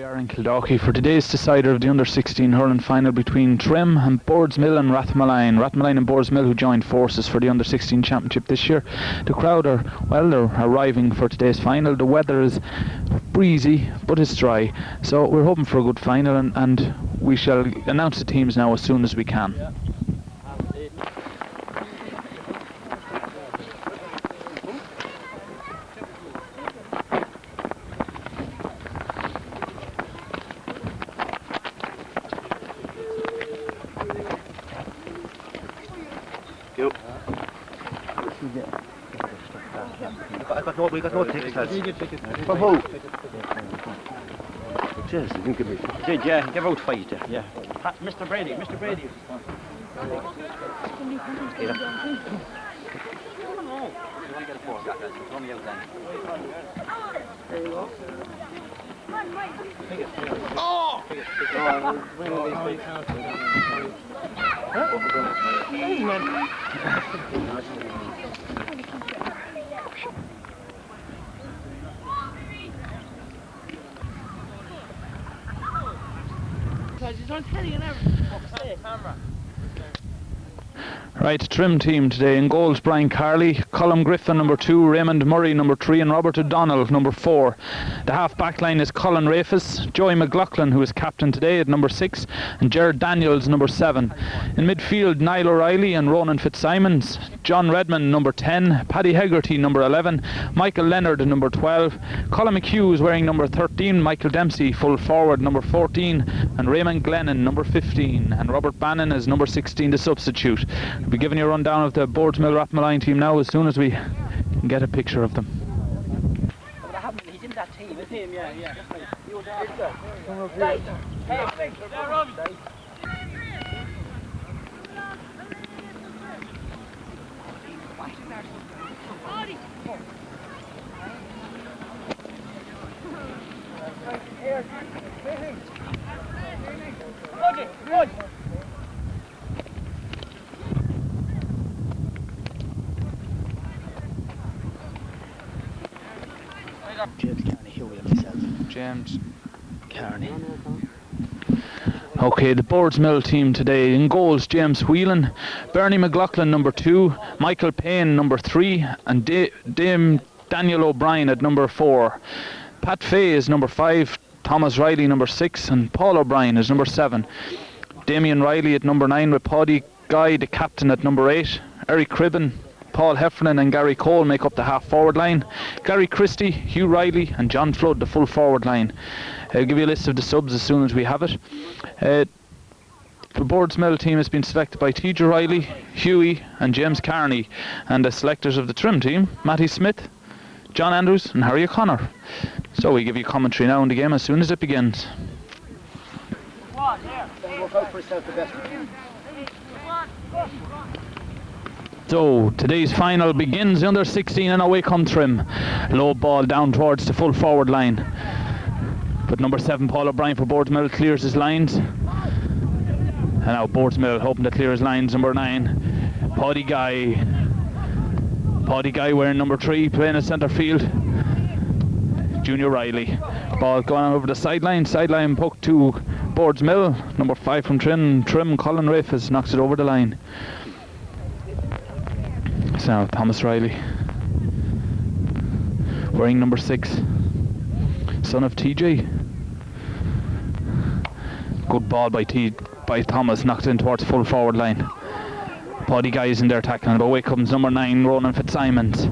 are in Kildalkey for today's decider of the under-16 hurling final between Trim and Boardsmill and Rathmolyon. Rathmolyon and Boardsmill, who joined forces for the under-16 championship this year. The crowd are, well, they're arriving for today's final. The weather is breezy, but it's dry. So we're hoping for a good final, and we shall announce the teams now as soon as we can. Yeah. We got no tickets. For who? Yes, you can give me. Did yeah? Give out 5 there. Yeah. Mr. Brady. Mr. Brady. There you go. Oh! Right, Trim team today. In goals, Brian Carley, Colm Griffin number 2, Raymond Murray number 3, and Robert O'Donnell number 4. The half back line is Colin Rafis, Joey McLaughlin, who is captain today, at number 6, and Gerard Daniels number 7. In midfield, Niall O'Reilly and Ronan Fitzsimons, John Redmond number 10, Paddy Hegarty number 11, Michael Leonard number 12, Colin McHugh is wearing number 13, Michael Dempsey full forward number 14, and Raymond Glennon number 15, and Robert Bannon is number 16, the substitute. We'll be giving you a rundown of the Boardsmill Rathmolyon team now as soon as we can get a picture of them. He's in that team. The team, yeah. Good. James Carney, Huey and myself. James Carney. Okay, the Boardsmill team today. In goals, James Whelan, Bernie McLaughlin number 2, Michael Payne number 3, and Dame Daniel O'Brien at number 4. Pat Fay is number 5, Thomas Riley number 6, and Paul O'Brien is number 7. Damien Riley at number 9 with Paddy Guy, the captain, at number 8. Eric Cribben, Paul Heffernan and Gary Cole make up the half-forward line. Gary Christie, Hugh Riley and John Flood, the full-forward line. I'll give you a list of the subs as soon as we have it. The Boardsmill team has been selected by TJ Riley, Hughie and James Carney, and the selectors of the Trim team, Matty Smith, John Andrews and Harry O'Connor. So we give you commentary now on the game as soon as it begins. So today's final begins under 16 and away come Trim. Low ball down towards the full forward line. But number 7 Paul O'Brien for Boardsmill clears his lines. And now Boardsmill hoping to clear his lines. Number 9 Paddy Guy wearing number 3 playing in centre field. Junior Riley. Ball going on over the sideline puck to Boardsmill. Number 5 from Trim Colin Rafis knocks it over the line. So now Thomas Riley wearing number 6, son of TJ. Good ball by Thomas, knocked in towards full forward line. Paddy Guy is in there tackling, but away comes number 9 Ronan Fitzsimons.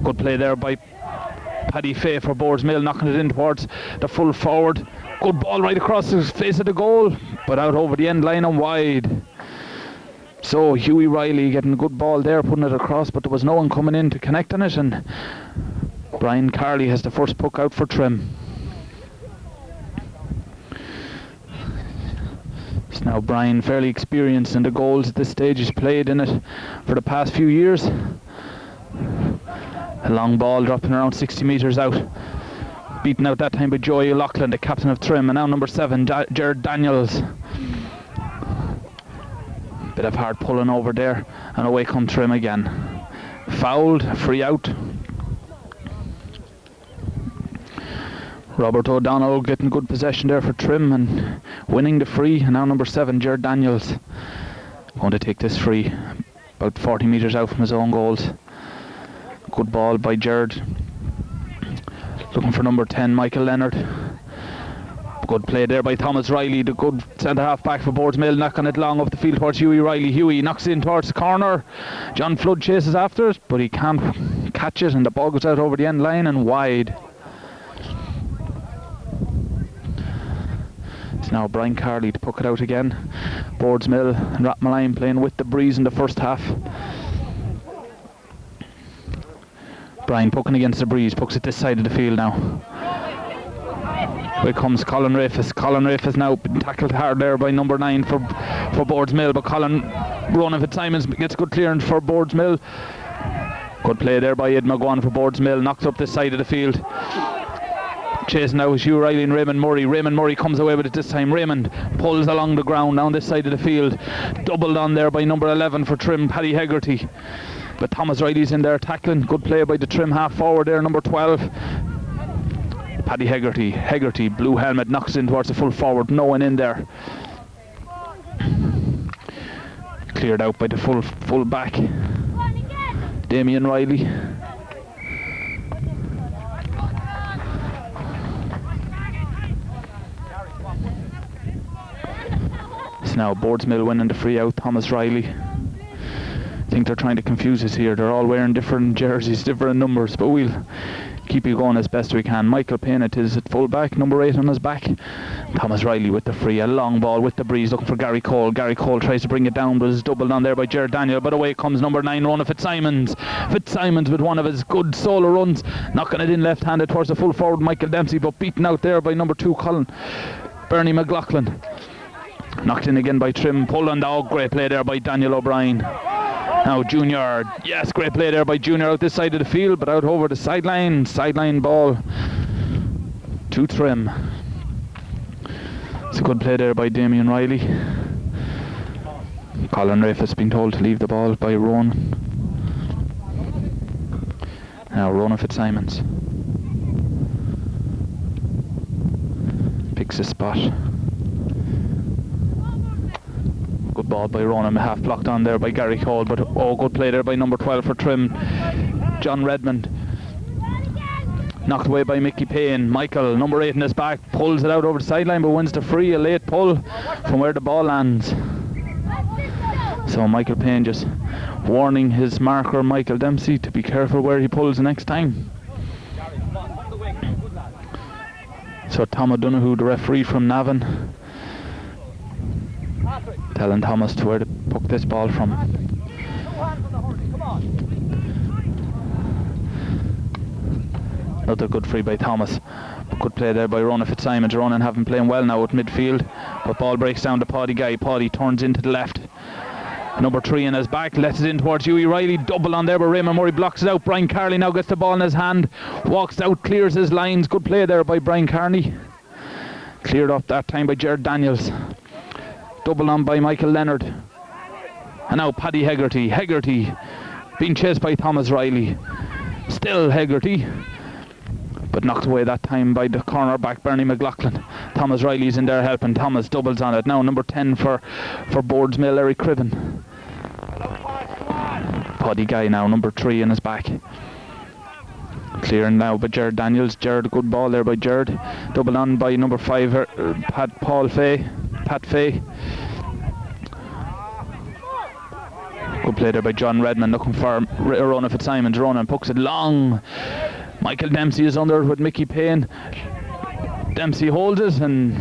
Good play there by Paddy Fay for Boardsmill, knocking it in towards the full forward. Good ball right across the face of the goal, but out over the end line and wide. So Hughie Riley getting a good ball there, putting it across, but there was no one coming in to connect on it, and Brian Carley has the first puck out for Trim. It's now Brian, fairly experienced in the goals at this stage. He's played in it for the past few years. A long ball dropping around 60 metres out. Beaten out that time by Joey O'Loughlin, the captain of Trim, and now number 7 Gerard Daniels. Bit of hard pulling over there, and away come Trim again. Fouled, free out. Robert O'Donnell getting good possession there for Trim and winning the free. And now number 7, Jared Daniels, going to take this free about 40 metres out from his own goals. Good ball by Jared. Looking for number 10, Michael Leonard. Good play there by Thomas Riley, the good centre half back for Boardsmill, knocking it long up the field towards Hughie Riley. Hughie knocks it in towards the corner. John Flood chases after it, but he can't catch it, and the ball goes out over the end line and wide. It's now Brian Carley to puck it out again. Boardsmill and Rathmolyon playing with the breeze in the first half. Brian pucking against the breeze, pucks it this side of the field now. Here comes Colin Rafis. Colin Rafis now been tackled hard there by number 9 for Boardsmill, but Ronan Fitzsimons gets good clearance for Boardsmill. Good play there by Ed McGuan for Boardsmill, knocks up this side of the field. Chasing now is Hugh Riley and Raymond Murray. Raymond Murray comes away with it this time. Raymond pulls along the ground down this side of the field. Doubled on there by number 11 for Trim, Paddy Hegarty. But Thomas Riley's in there tackling. Good play by the Trim half forward there, number 12. Paddy Hegarty, blue helmet, knocks in towards the full forward, no one in there. Cleared out by the full back, Damien Riley. It's now Boardsmill winning the free out, Thomas Riley. I think they're trying to confuse us here. They're all wearing different jerseys, different numbers, but we'll keep you going as best we can. Michael Payne it is at full back, number 8 on his back. Thomas Riley with the free, a long ball with the breeze, looking for Gary Cole. Gary Cole tries to bring it down, but is doubled on there by Jared Daniel, but away comes number 9, Ronan Fitzsimons. Fitzsimons with one of his good solo runs, knocking it in left-handed towards the full forward Michael Dempsey, but beaten out there by number 2, Bernie McLaughlin. Knocked in again by Trim, pulled on the great play there by Daniel O'Brien. Now Junior, yes, great play there by Junior out this side of the field, but out over the sideline ball to Trim. It's a good play there by Damien Riley. Colin Rafis being told to leave the ball by Ronan. Now Ronan Fitzsimons picks his spot. Good ball by Ronan, half blocked on there by Gary Cole, but good play there by number 12 for Trim, John Redmond. Knocked away by Mickey Payne. Michael, number 8 in his back, pulls it out over the sideline but wins the free, a late pull from where the ball lands. So Michael Payne just warning his marker Michael Dempsey to be careful where he pulls the next time. So Tom O'Donoghue, the referee from Navan, telling Thomas to where to puck this ball from. Another good free by Thomas. Good play there by Ronan Fitzsimons. Ronan having playing well now at midfield, but ball breaks down to Paddy Guy. Paddy turns into the left. Number 3 in his back, lets it in towards Hughie Riley. Double on there, but Raymond Murray blocks it out. Brian Carley now gets the ball in his hand, walks out, clears his lines. Good play there by Brian Carney. Cleared up that time by Jared Daniels. Double on by Michael Leonard. And now Paddy Hegarty. Hegarty being chased by Thomas Riley. Still Hegarty, but knocked away that time by the corner back Bernie McLaughlin. Thomas Riley's in there helping. Thomas doubles on it. Now number 10 for Boardsmill, Eric Criven. Paddy Guy now, number 3 in his back. Clearing now by Jared Daniels. Jared, good ball there by Jared. Double on by number 5, Pat Fay. Good play there by John Redmond, looking for Ronan Fitzsimons. Ronan pucks it long. Michael Dempsey is under it with Mickey Payne. Dempsey holds it and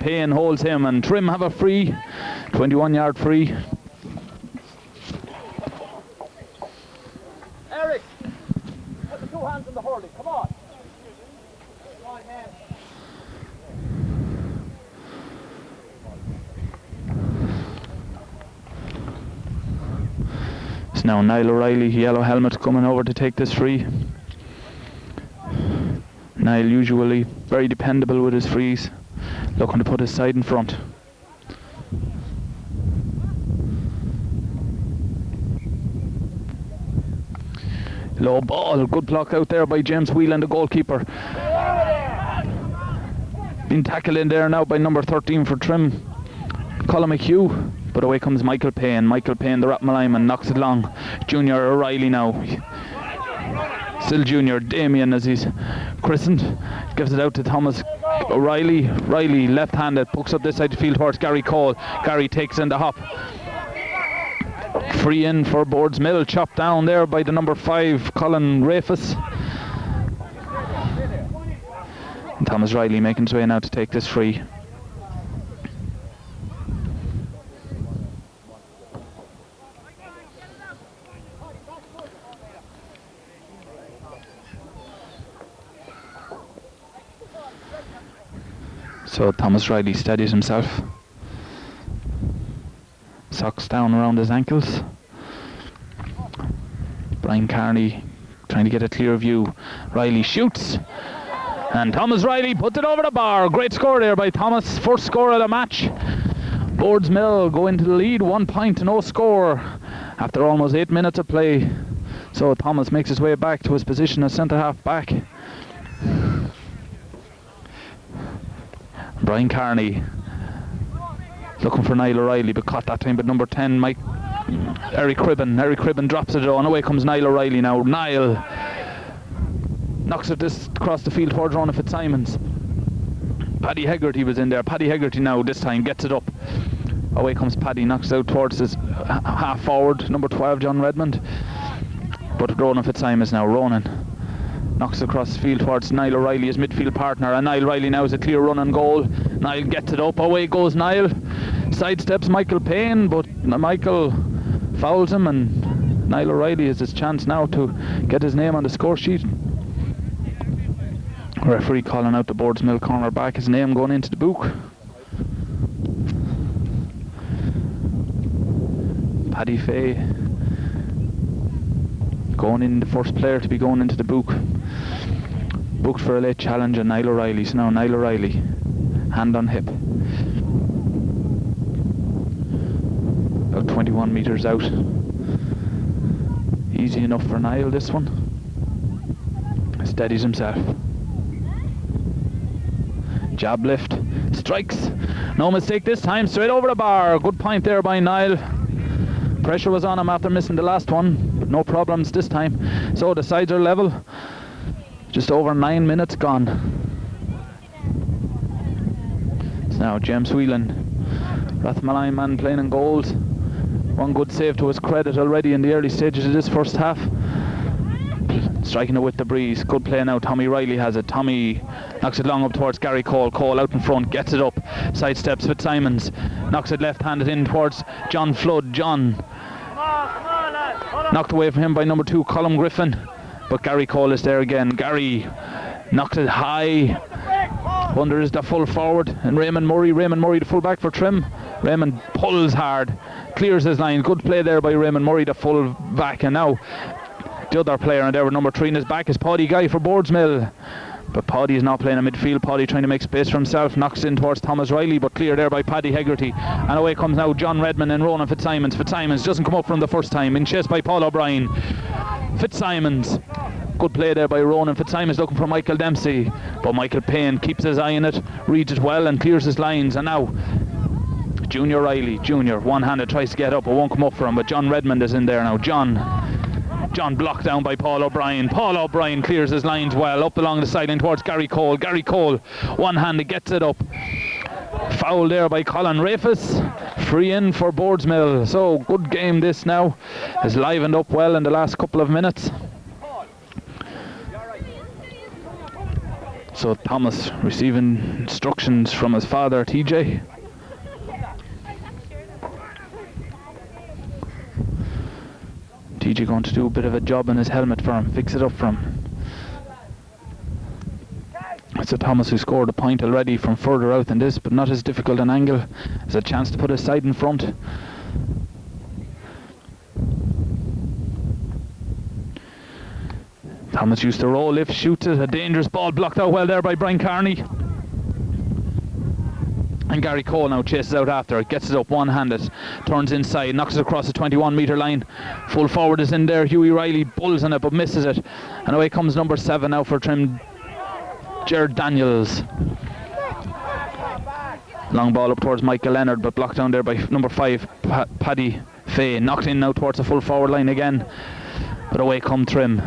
Payne holds him, and Trim have a free, 21-yard free. Eric, put the 2 hands in the hurley, come on. Come on, man. It's now Niall O'Reilly, yellow helmet, coming over to take this free. Niall usually very dependable with his frees, looking to put his side in front. Low ball, good block out there by James Whelan, the goalkeeper. Being tackled in there now by number 13 for Trim, Colin McHugh. But away comes Michael Payne. Michael Payne, the Rathmolyon, knocks it long. Junior O'Reilly now. Still Junior Damien as he's christened. Gives it out to Thomas O'Reilly. Riley left-handed, pokes up this side of the field towards Gary Cole. Gary takes in the hop. Free in for Boardsmill, chopped down there by the number 5 Colin Rafus. And Thomas Riley making his way now to take this free. So Thomas Riley steadies himself. Socks down around his ankles. Brian Carney trying to get a clear view. Riley shoots. And Thomas Riley puts it over the bar. Great score there by Thomas. First score of the match. Boardsmill go into the lead. 1 point to no score after almost 8 minutes of play. So Thomas makes his way back to his position as centre half back. Brian Carney looking for Niall O'Reilly, but caught that time by number 10 Eric Cribben. Eric Cribben drops it on. Away comes Niall O'Reilly now. Niall knocks it this across the field towards Ronan Fitzsimons. Paddy Hegarty was in there. Paddy Hegarty now this time gets it up. Away comes Paddy, knocks it out towards his half forward, number 12 John Redmond. But Ronan Fitzsimons now. Ronan knocks it across the field towards Niall O'Reilly, his midfield partner, and Niall O'Reilly now is a clear run and goal. Niall gets it up, away goes Niall. Sidesteps Michael Payne, but Michael fouls him, and Niall O'Reilly has his chance now to get his name on the score sheet. Referee calling out the Boardsmill corner back, his name going into the book. Paddy Fay going in, the first player to be going into the book. Booked for a late challenge on Niall O'Reilly. So now Niall O'Reilly, hand on hip. About 21 metres out. Easy enough for Niall, this one. Steadies himself. Jab lift. Strikes. No mistake this time. Straight over the bar. Good point there by Niall. Pressure was on him after missing the last one. But no problems this time. So the sides are level. Just over 9 minutes gone. It's now James Whelan, Rathmolyon man playing in goals. One good save to his credit already in the early stages of this first half. Striking it with the breeze. Good play now. Tommy Riley has it. Tommy knocks it long up towards Gary Cole. Cole out in front, gets it up. Sidesteps Fitzsimons. Knocks it left-handed in towards John Flood. John knocked away from him by number 2 Colm Griffin. But Gary Cole is there again. Gary knocks it high. Under is the full forward. And Raymond Murray, the full back for Trim. Raymond pulls hard. Clears his line. Good play there by Raymond Murray, the full back. And now the other player in there with number 3 in his back is Paddy Guy for Boardsmill. But Paddy is now playing in midfield. Paddy trying to make space for himself. Knocks in towards Thomas Riley, but clear there by Paddy Hegarty. And away comes now John Redmond and Ronan Fitzsimons. Fitzsimons doesn't come up from the first time. In chase by Paul O'Brien. Fitzsimons. Good play there by Ronan Fitzsimons looking for Michael Dempsey. But Michael Payne keeps his eye on it, reads it well and clears his lines. And now Junior Riley, one-handed, tries to get up, but won't come up for him. But John Redmond is in there now. John blocked down by Paul O'Brien. Paul O'Brien clears his lines well, up along the sideline towards Gary Cole. Gary Cole, one-handed, gets it up. Foul there by Colin Rafus. Free in for Boardsmill. So good game this now. Has livened up well in the last couple of minutes. So Thomas receiving instructions from his father TJ. TJ going to do a bit of a job on his helmet for him, fix it up for him. So Thomas, who scored a point already from further out than this, but not as difficult an angle, has a chance to put his side in front. Thomas used to roll, lift, shoots it, a dangerous ball blocked out well there by Brian Carney. And Gary Cole now chases out after it, gets it up one-handed, turns inside, knocks it across the 21-metre line. Full forward is in there, Hughie Riley bulls on it but misses it. And away comes number 7 now for Trim, Jared Daniels. Long ball up towards Michael Leonard, but blocked down there by number 5, Paddy Fay. Knocked in now towards the full forward line again. But away come Trim.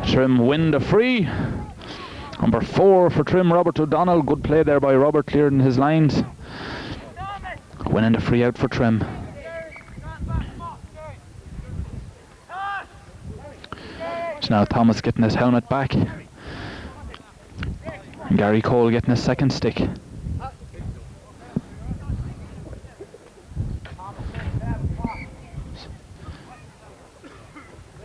Trim win the free. Number 4 for Trim, Robert O'Donnell. Good play there by Robert, clearing his lines. Winning the free out for Trim. So now Thomas getting his helmet back. And Gary Cole getting his second stick.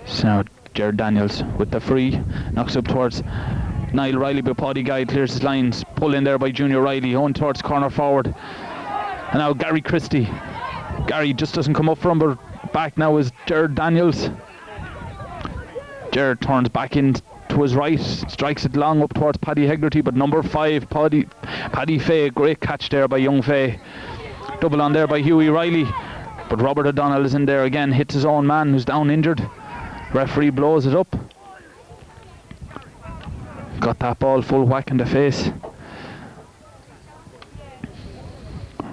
So now Jared Daniels with the free. Knocks up towards Niall Riley, but Paddy Guy clears his lines. Pull in there by Junior Riley. On towards corner forward. And now Gary Christie. Gary just doesn't come up from, but back now is Jared Daniels. Jared turns back in to his right, strikes it long up towards Paddy Hegarty, but number 5, Paddy Fay, great catch there by young Fay. Double on there by Hughie Riley, but Robert O'Donnell is in there again, hits his own man who's down injured. Referee blows it up. Got that ball full whack in the face.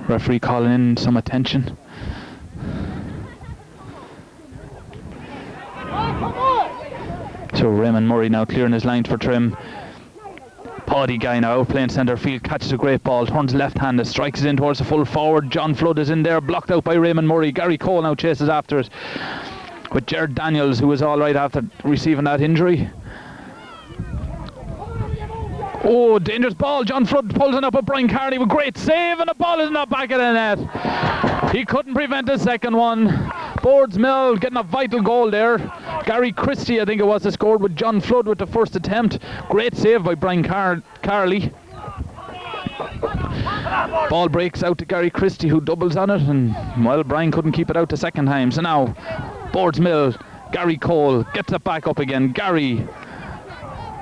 Referee calling in some attention. So Raymond Murray now clearing his lines for Trim. Paddy Guy now out playing centre field, catches a great ball, turns left-handed, strikes it in towards the full forward. John Flood is in there, blocked out by Raymond Murray. Gary Cole now chases after it with Jared Daniels, who was alright after receiving that injury. Oh, dangerous ball. John Flood pulls it up with Brian Carney with great save, and the ball is not back of the net. He couldn't prevent the second one. Boardsmill getting a vital goal there. Gary Christie, I think it was, that scored with John Flood with the first attempt. Great save by Brian Carley. Ball breaks out to Gary Christie, who doubles on it, and well, Brian couldn't keep it out the second time. So now Boardsmill, Gary Cole gets it back up again. Gary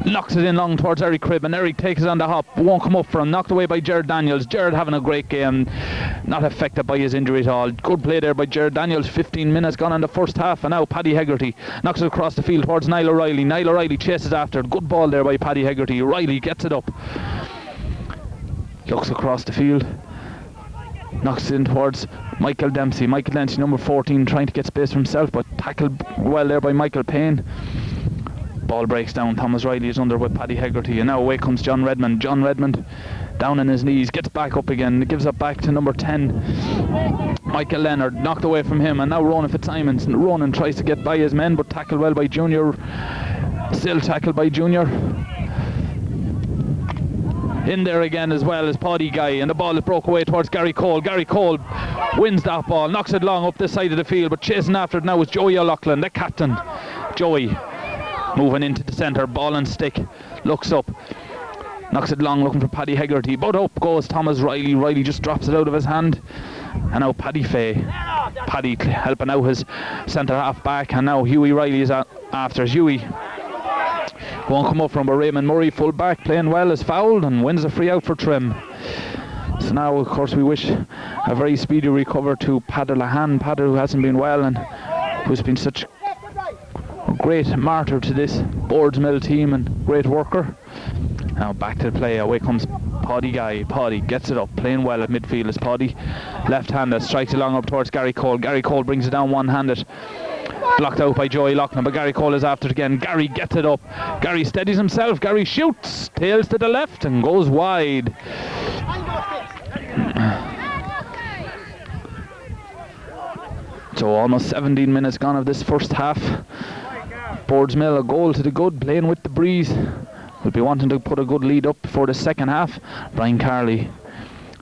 knocks it in long towards Eric Cribb, and Eric takes it on the hop, won't come up for him, knocked away by Jared Daniels. Jared having a great game, not affected by his injury at all. Good play there by Jared Daniels. 15 minutes gone in the first half, and now Paddy Hegarty knocks it across the field towards Niall O'Reilly. Niall O'Reilly chases after it. Good ball there by Paddy Hegarty. Riley gets it up, looks across the field, knocks it in towards Michael Dempsey. Michael Dempsey, number 14, trying to get space for himself, but tackled well there by Michael Payne. Ball breaks down. Thomas Riley is under with Paddy Hegarty, and now away comes John Redmond. John Redmond down on his knees, gets back up again, gives it back to number 10, Michael Leonard. Knocked away from him, and now Ronan Fitzsimons. Ronan tries to get by his men, but tackled well by Junior. Still tackled by Junior. In there again as well as Paddy Guy, and the ball is broke away towards Gary Cole. Gary Cole wins that ball, knocks it long up this side of the field, but chasing after it now is Joey O'Loughlin, the captain. Joey moving into the centre, ball and stick, looks up, knocks it long looking for Paddy Hegarty, but up goes Thomas Riley. Riley just drops it out of his hand, and now Paddy Fay. Paddy helping out his centre half back, and now Hughie Riley is after. Hughie won't come up from, but Raymond Murray, full back, playing well, is fouled and wins a free out for Trim. So now of course we wish a very speedy recover to Padder Lahan. Padder, who hasn't been well and who's been such a great martyr to this Boardsmill team and great worker. Now back to the play, away comes Paddy Guy. Paddy gets it up, playing well at midfield is Paddy. Left-handed, strikes along up towards Gary Cole. Gary Cole brings it down one-handed. Blocked out by Joey Loughlin, but Gary Cole is after it again. Gary gets it up. Gary steadies himself. Gary shoots, tails to the left and goes wide. So almost 17 minutes gone of this first half. Boardsmill a goal to the good, playing with the breeze. Will be wanting to put a good lead up before the second half. Brian Carley,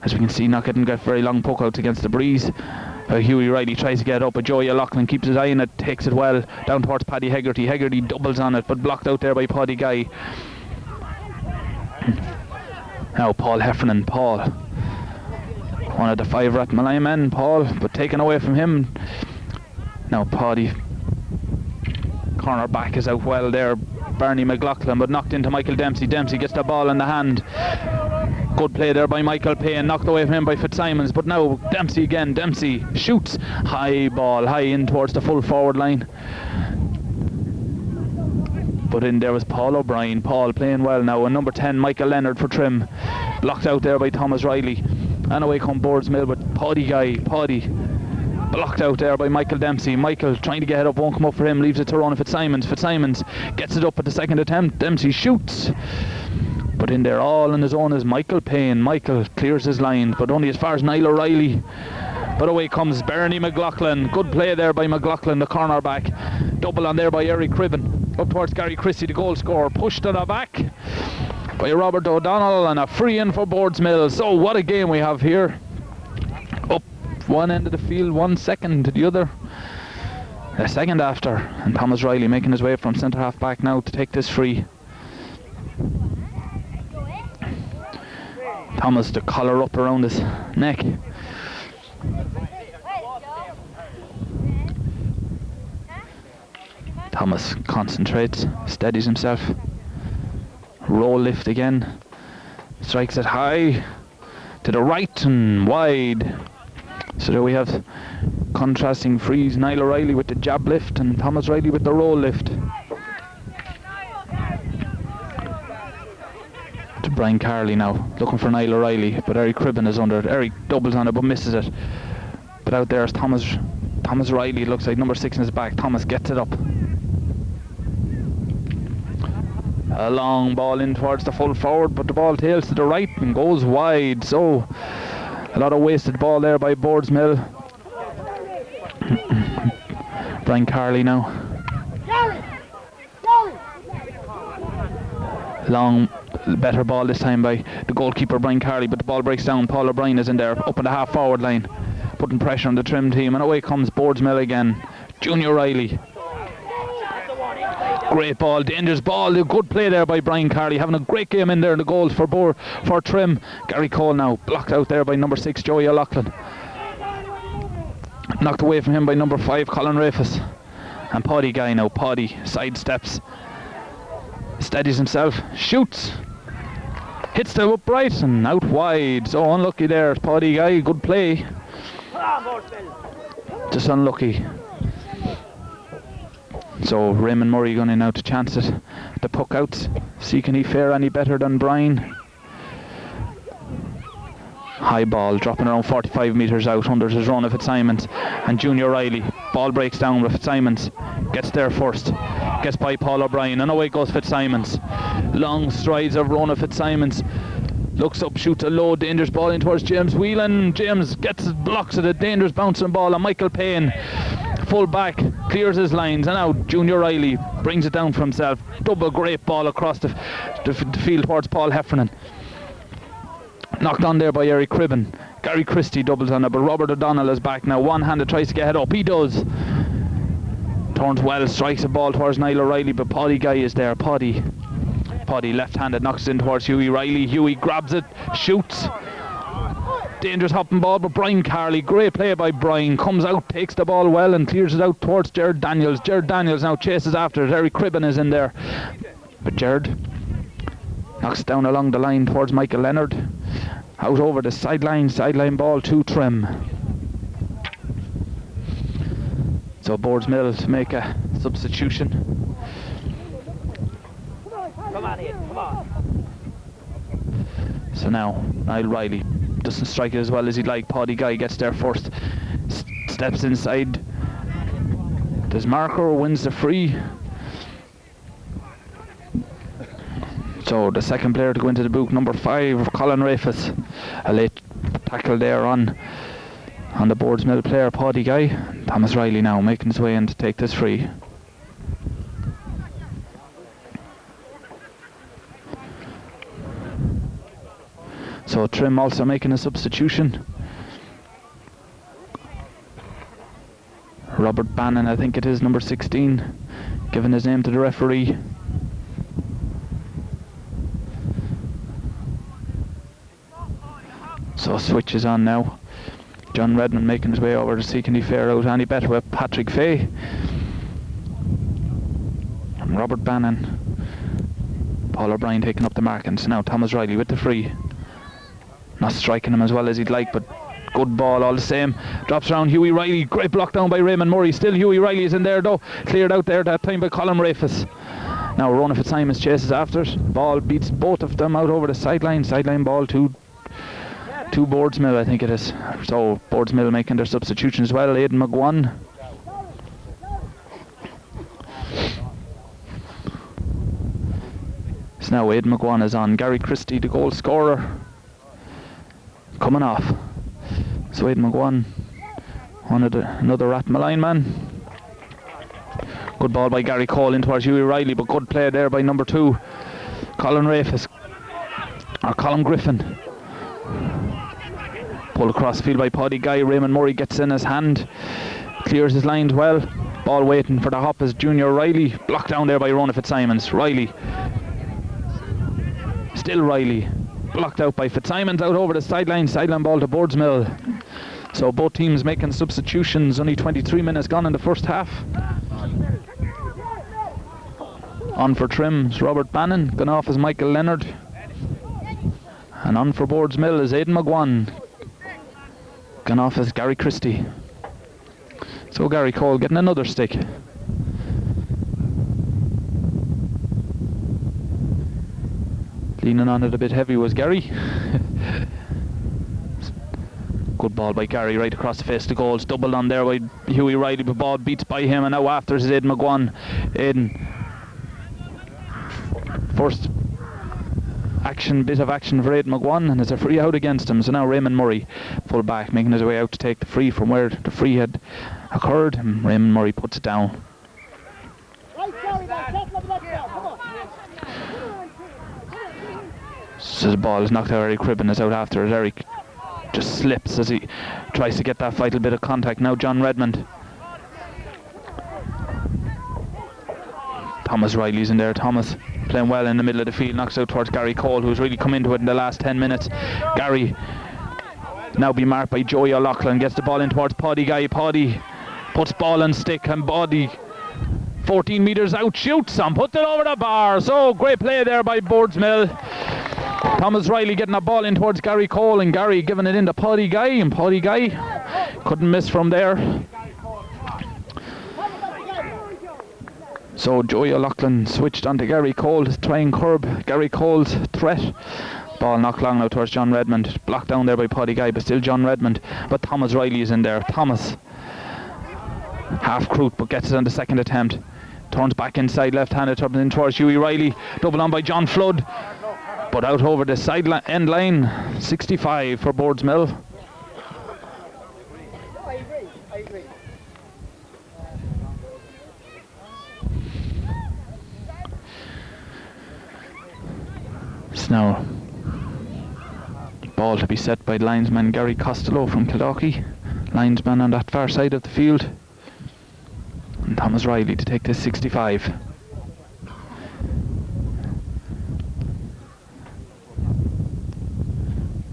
as we can see, not getting very long puck outs against the breeze. Hughie Riley tries to get up, but Joey O'Loughlin keeps his eye on it, takes it well down towards Paddy Hegarty. Hegarty doubles on it, but blocked out there by Paddy Guy. Now Paul Heffernan. Paul, one of the 5 Rathmolyon men, Paul, but taken away from him. Now Paddy, corner back is out well there, Bernie McLaughlin, but knocked into Michael Dempsey. Dempsey gets the ball in the hand. Good play there by Michael Payne, knocked away from him by Fitzsimons, but now Dempsey again. Dempsey shoots, high ball, high in towards the full forward line. But in there was Paul O'Brien. Paul playing well now, and number 10, Michael Leonard for Trim. Blocked out there by Thomas Riley. And away come Boardsmill with Paddy Guy. Paddy blocked out there by Michael Dempsey. Michael trying to get it up, won't come up for him, leaves it to Ronan Fitzsimons. Fitzsimons gets it up at the second attempt. Dempsey shoots. But in there all on his own is Michael Payne. Michael clears his line, but only as far as Niall O'Reilly. But away comes Bernie McLaughlin. Good play there by McLaughlin, the cornerback. Double on there by Eric Cribben. Up towards Gary Christie, the goal scorer. Pushed to the back by Robert O'Donnell, and a free in for Boardsmill. So what a game we have here. Up one end of the field, 1 second to the other. A second after, and Thomas Riley making his way from centre half back now to take this free. Thomas, the collar up around his neck. Thomas concentrates, steadies himself. Roll lift again. Strikes it high to the right and wide. So there we have contrasting frees. Niall O'Reilly with the jab lift and Thomas Riley with the roll lift. To Brian Carley now, looking for Niall O'Reilly, but Eric Cribben is under it. Eric doubles on it but misses it. But out there is Thomas Riley, it looks like, number 6 in his back. Thomas gets it up. A long ball in towards the full forward, but the ball tails to the right and goes wide. So a lot of wasted ball there by Boardsmill. Brian Carley now. Long, better ball this time by the goalkeeper Brian Carley, but the ball breaks down. Paul O'Brien is in there, up in the half forward line, putting pressure on the trim team, and away comes Boardsmill again. Junior Riley. Great ball, dangerous ball, a good play there by Brian Carley, having a great game in there in the goals for Trim. Gary Cole now, blocked out there by number 6 Joey O'Loughlin. Knocked away from him by number 5 Colin Rafis. And Paddy Guy now, Paddy sidesteps, steadies himself, shoots, hits the upright and out wide. So unlucky there, Paddy Guy, good play. Just unlucky. So Raymond Murray going in now to chance it. The puck out. See can he fare any better than Brian. High ball dropping around 45 metres out under his run of Fitzsimons. And Junior Riley. Ball breaks down with Fitzsimons. Gets there first. Gets by Paul O'Brien. And away goes Fitzsimons. Long strides of Rona Fitzsimons. Looks up, shoots a low, dangerous ball in towards James Whelan. James blocks it, a dangerous bouncing ball. And Michael Payne, full back, clears his lines. And now Junior Riley brings it down for himself. Double great ball across the field towards Paul Heffernan. Knocked on there by Eric Cribben. Gary Christie doubles on it, but Robert O'Donnell is back now. One-handed, tries to get it up. He does. Turns well, strikes a ball towards Niall O'Reilly, but Paddy Guy is there. Paddy left-handed, knocks in towards Hughie Riley. Hughie grabs it, shoots. Dangerous hopping ball, but Brian Carley, great play by Brian, comes out, takes the ball well and clears it out towards Jared Daniels. Jared Daniels now chases after it. Eric Cribben is in there, but Jared knocks it down along the line towards Michael Leonard. Out over the sideline ball to Trim. So Boardsmill to make a substitution. Come on in, come on. So now Niall Riley doesn't strike it as well as he'd like. Paddy Guy gets there first, steps inside. Does Marker, wins the free. So the second player to go into the book, number 5, Colin Rafis. A late tackle there on the Boardsmill player, Paddy Guy. Thomas Riley now making his way in to take this free. So Trim also making a substitution. Robert Bannon, I think it is, number 16, giving his name to the referee. So switch is on now. John Redmond making his way over to see can he fare out any better with Patrick Fay. And Robert Bannon. Paul O'Brien taking up the mark, and so now Thomas Riley with the free. Not striking him as well as he'd like, but good ball all the same. Drops around Hughie Riley. Great block down by Raymond Murray. Still Hughie Riley is in there though. Cleared out there that time by Colin Rafis. Now Ronan Fitzsimons chases after it. Ball beats both of them out over the sideline. Sideline ball to to Boardsmill, I think it is. So Boardsmill making their substitution as well. Aidan McGuan. So now Aidan McGuan is on. Gary Christie, the goal scorer, coming off. So Aidan McGuan, another Rathmolyon man. Good ball by Gary Cole in towards Hughie Riley, but good play there by number 2, Colin Griffin. Pulled across the field by Paddy Guy. Raymond Murray gets in his hand, clears his lines well. Ball waiting for the hop is Junior Riley. Blocked down there by Rona Fitzsimons. Riley. Still Riley. Blocked out by Fitzsimons out over the sideline. Sideline ball to Boardsmill. So both teams making substitutions. Only 23 minutes gone in the first half. On for Trim's Robert Bannon. Gone off is Michael Leonard. And on for Boardsmill is Aidan McGuan. Gone off is Gary Christie. So Gary Cole getting another stick. Leaning on it a bit heavy was Gary. Good ball by Gary right across the face of the goals. Doubled on there by Hughie Riley, but ball beats by him, and now after is Aidan McGuan. Aidan. First bit of action for Aidan McGuan, and it's a free out against him. So now Raymond Murray, full back, making his way out to take the free from where the free had occurred, and Raymond Murray puts it down. So the ball is knocked out. Eric Cribben is out after it. Eric just slips as he tries to get that vital bit of contact. Now John Redmond. Thomas Riley's in there. Thomas playing well in the middle of the field, knocks out towards Gary Cole, who's really come into it in the last 10 minutes. Gary now be marked by Joey O'Loughlin, gets the ball in towards Paddy Guy. Paddy puts ball and stick, and Paddy 14 metres out, shoots and puts it over the bar. So great play there by Boardsmill. Thomas Riley getting a ball in towards Gary Cole, and Gary giving it in to Paddy Guy, and Paddy Guy couldn't miss from there. So Joey O'Loughlin switched onto Gary Cole to try and curb Gary Cole's threat. Ball knocked long now towards John Redmond. Blocked down there by Paddy Guy, but still John Redmond. But Thomas Riley is in there. Thomas, half crook, but gets it on the second attempt. Turns back inside left-handed, turns in towards Hughie Riley. Double on by John Flood, but out over the side end line. 65 for Boardsmill. I agree. It's now ball to be set by linesman Gary Costello from Kildalkey. Linesman on that far side of the field. And Thomas Riley to take this 65.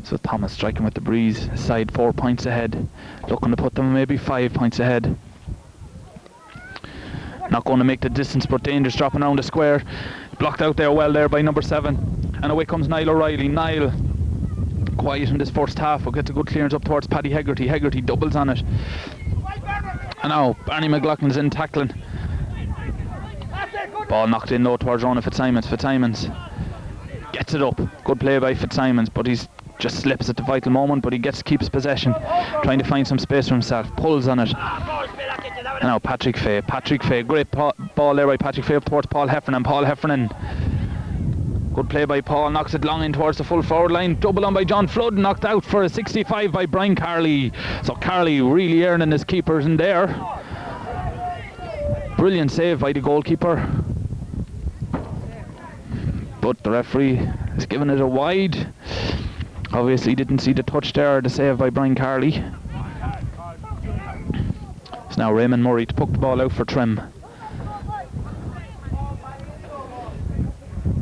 So Thomas striking with the breeze, side 4 points ahead. Looking to put them maybe 5 points ahead. Not going to make the distance, but dangerous, dropping around the square. Blocked out there well there by number 7. And away comes Niall O'Reilly. Niall, quiet in this first half, will get a good clearance up towards Paddy Hegarty. Hegarty doubles on it. And now Barney McLaughlin's in tackling. Ball knocked in though towards Rona Fitzsimons. Fitzsimons gets it up. Good play by Fitzsimons, but he's just slips at the vital moment, but he keeps possession, trying to find some space for himself. Pulls on it. And now Patrick Fay. Great ball there by Patrick Fay up towards Paul Heffernan. Good play by Paul, knocks it long in towards the full forward line. Double on by John Flood, knocked out for a 65 by Brian Carley. So Carley really earning his keepers in there. Brilliant save by the goalkeeper. But the referee has given it a wide. Obviously didn't see the touch there, the save by Brian Carley. It's now Raymond Murray to poke the ball out for Trim.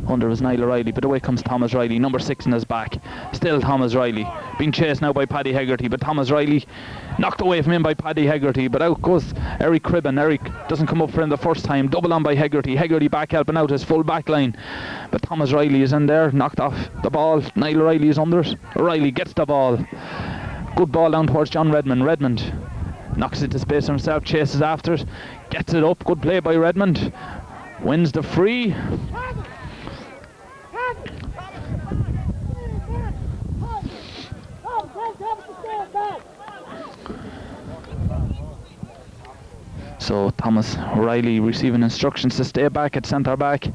Under was Niall O'Reilly, but away comes Thomas Riley, number 6 in his back. Still Thomas Riley, being chased now by Paddy Hegarty, but Thomas Riley knocked away from him by Paddy Hegarty, but out goes Eric Cribben. Eric doesn't come up for him the first time. Double on by Hegarty. Hegarty back helping out his full back line, but Thomas Riley is in there, knocked off the ball. Niall O'Reilly is under it. O'Reilly gets the ball. Good ball down towards John Redmond. Redmond knocks it to space himself, chases after it, gets it up. Good play by Redmond. Wins the free. So Thomas Riley receiving instructions to stay back at centre back,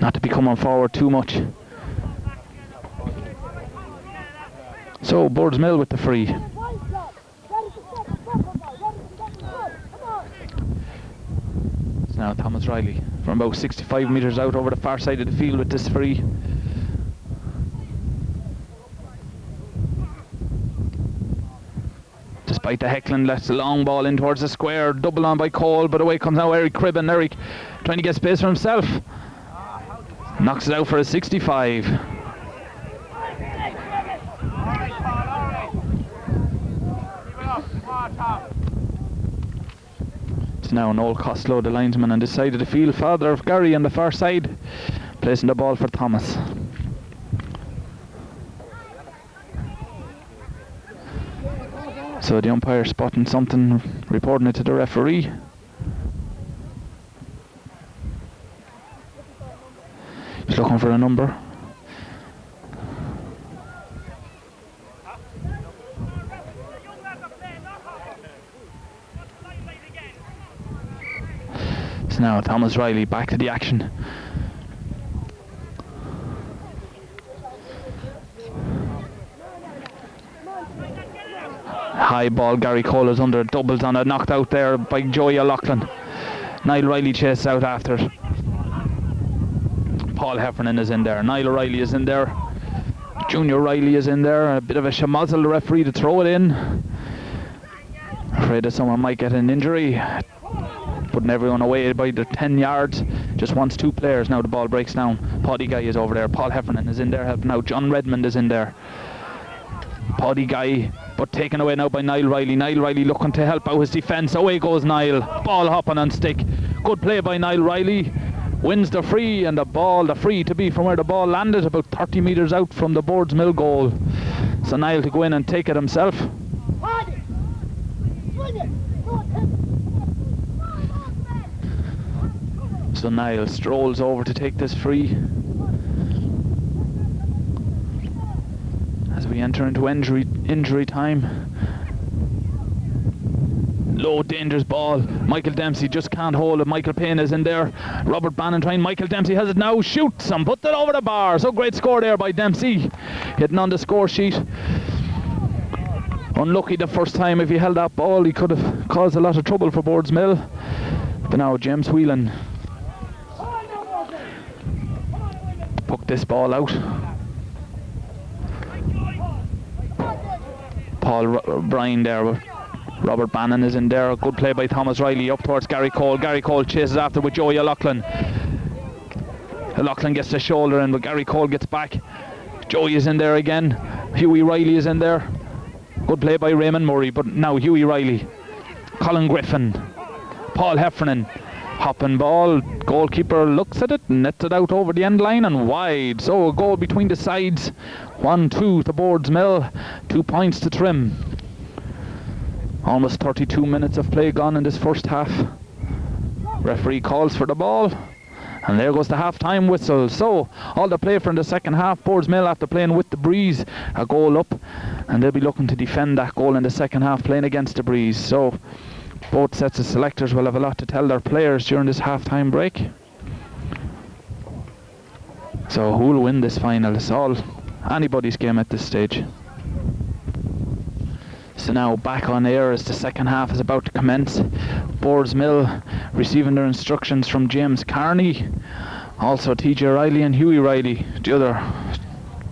not to be coming forward too much. So Boardsmill with the free. So now Thomas Riley from about 65 metres out over the far side of the field with this free. Despite the heckling, lets the long ball in towards the square, double on by Cole, but away comes now Eric Cribben. Eric trying to get space for himself, knocks it out for a 65. It's now Noel Costello, the linesman on this side of the field, father of Gary on the far side, placing the ball for Thomas. So the umpire spotting something, reporting it to the referee. He's looking for a number. So now Thomas Riley back to the action. High ball, Gary Cole is under, doubles on it, knocked out there by Joey O'Loughlin. Niall Riley chases out after it. Paul Heffernan is in there, Niall Riley is in there, Junior Riley is in there, a bit of a schmozzle, the referee to throw it in. Afraid that someone might get an injury. Putting everyone away by the 10 yards, just wants two players. Now the ball breaks down, Paddy Guy is over there, Paul Heffernan is in there helping out, John Redmond is in there. Paddy Guy, but taken away now by Niall Riley. Niall Riley looking to help out his defence. Away goes Niall. Ball hopping on stick. Good play by Niall Riley. Wins the free, and the free to be from where the ball landed, about 30 metres out from the Boardsmill goal. So Niall to go in and take it himself. So Niall strolls over to take this free. As we enter into injury time. Low dangerous ball. Michael Dempsey just can't hold it. Michael Payne is in there. Robert Bannon trying. Michael Dempsey has it now. Shoots and puts it over the bar. So great score there by Dempsey. Hitting on the score sheet. Unlucky the first time. If he held that ball, he could have caused a lot of trouble for Boardsmill. But now James Whelan pucked this ball out. Paul Bryan there, but Robert Bannon is in there. Good play by Thomas Riley up towards Gary Cole. Gary Cole chases after with Joey O'Loughlin. O'Loughlin gets the shoulder in, but Gary Cole gets back. Joey is in there again. Hughie Riley is in there. Good play by Raymond Murray, but now Hughie Riley. Colin Griffin. Paul Heffernan. Hopping ball. Goalkeeper looks at it, nets it out over the end line and wide. So a goal between the sides. 1-2 to Boardsmill. 2 points to Trim. Almost 32 minutes of play gone in this first half. Referee calls for the ball. And there goes the half-time whistle. So, all the play from the second half. Boardsmill, after playing with the Breeze, a goal up. And they'll be looking to defend that goal in the second half, playing against the Breeze. So, both sets of selectors will have a lot to tell their players during this half-time break. So, who will win this final? It's all anybody's game at this stage. So now back on air as the second half is about to commence. Boardsmill receiving their instructions from James Carney, also TJ Riley and Hughie Riley, the other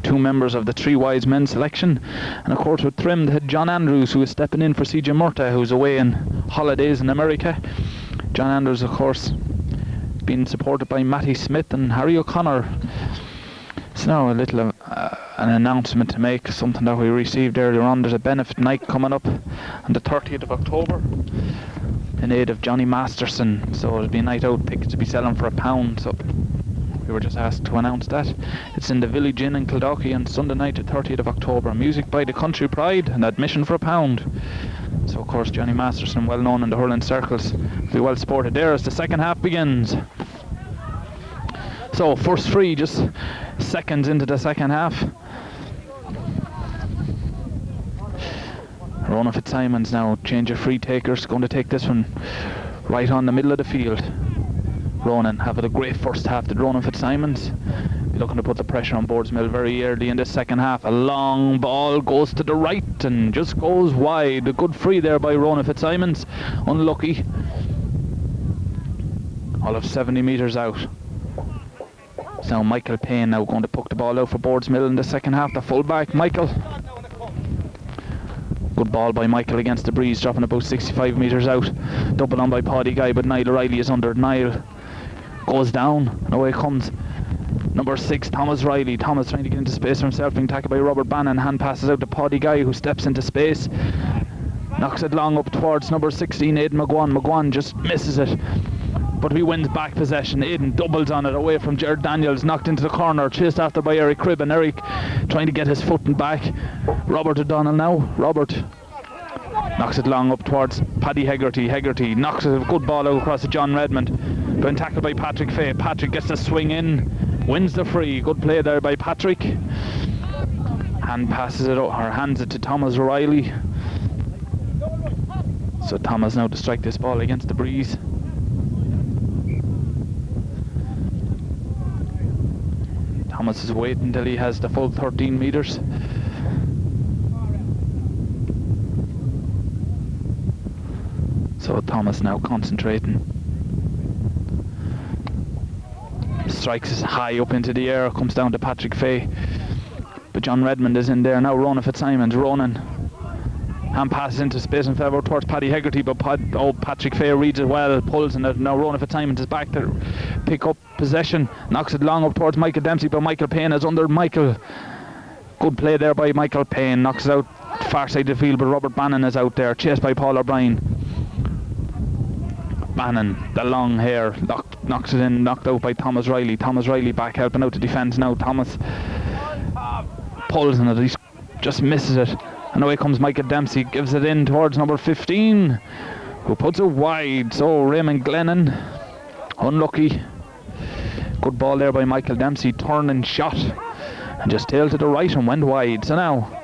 two members of the Three Wise Men selection. And of course with Trim they had John Andrews, who is stepping in for CJ Murta, who's away in holidays in America. John Andrews, of course, being supported by Matty Smith and Harry O'Connor. So now a little an announcement to make, something that we received earlier on. There's a benefit night coming up on the 30th of October in aid of Johnny Masterson. So it'll be a night out, tickets to be selling for £1. So we were just asked to announce that. It's in the Village Inn in Kildalkey on Sunday night, the 30th of October. Music by the Country Pride and admission for £1. So of course Johnny Masterson, well known in the hurling circles, will be well supported there as the second half begins. So first free, just seconds into the second half. Ronan Fitzsimons now, change of free takers, going to take this one right on the middle of the field. Ronan having a great first half. Did Ronan Fitzsimons be looking to put the pressure on Boardsmill very early in the second half. A long ball goes to the right and just goes wide. A good free there by Ronan Fitzsimons. Unlucky. All of 70 metres out. It's now Michael Payne now going to poke the ball out for Boardsmill in the second half. The fullback, Michael. Good ball by Michael against the breeze, dropping about 65 metres out. Double on by Paddy Guy, but Niall O'Reilly is under. Niall goes down, and away comes number 6, Thomas Riley. Thomas trying to get into space for himself, being tackled by Robert Bannon. Hand passes out to Paddy Guy, who steps into space. Knocks it long up towards number 16, Aidan McGuan. McGuan just misses it, but he wins back possession. Aidan doubles on it away from Jared Daniels, knocked into the corner, chased after by Eric Cribb, and Eric trying to get his footing back. Robert O'Donnell now. Robert knocks it long up towards Paddy Hegarty. Hegarty knocks a good ball out across to John Redmond, being tackled by Patrick Fay. Patrick gets the swing in, wins the free. Good play there by Patrick. Hand passes it, or hands it to Thomas O'Reilly. So Thomas now to strike this ball against the breeze. Thomas is waiting until he has the full 13 metres. So Thomas now concentrating. Strikes high up into the air, comes down to Patrick Fay. But John Redmond is in there now. Ronan Fitzsimons. Ronan hand passes into space and favour towards Paddy Hegarty, but Patrick Fay reads it well, pulls in it. Now Ronan Fitzsimons is back to pick up possession, knocks it long up towards Michael Dempsey, but Michael Payne is under Michael. Good play there by Michael Payne, knocks it out far side of the field, but Robert Bannon is out there, chased by Paul O'Brien. Bannon, the long hair, knocks it in, knocked out by Thomas Riley. Thomas Riley back helping out the defence now. Thomas pulls in it, he just misses it. And away comes Michael Dempsey, gives it in towards number 15, who puts it wide. So Raymond Glennon, unlucky. Good ball there by Michael Dempsey, turning shot, and just tailed to the right and went wide. So now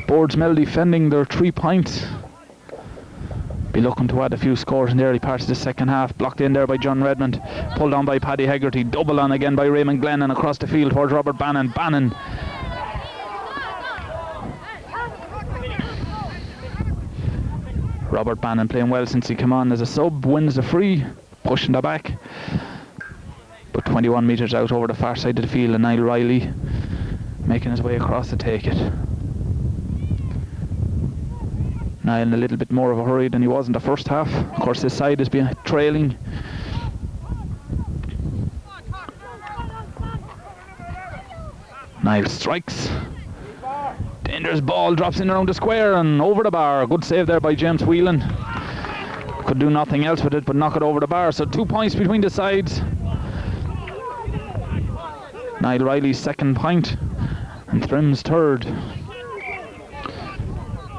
Boardsmill defending their 3 points. Be looking to add a few scores in the early parts of the second half. Blocked in there by John Redmond, pulled on by Paddy Hegarty, double on again by Raymond Glennon across the field towards Robert Bannon. Bannon Robert Bannon playing well since he came on as a sub, wins the free, pushing the back, but 21 metres out over the far side of the field, and Niall Riley making his way across to take it. Niall in a little bit more of a hurry than he was in the first half. Of course, his side has been trailing. Niall strikes. Dangerous ball, drops in around the square and over the bar. Good save there by James Whelan. Could do nothing else with it but knock it over the bar. So 2 points between the sides. Niall Riley's second point and Thrim's third.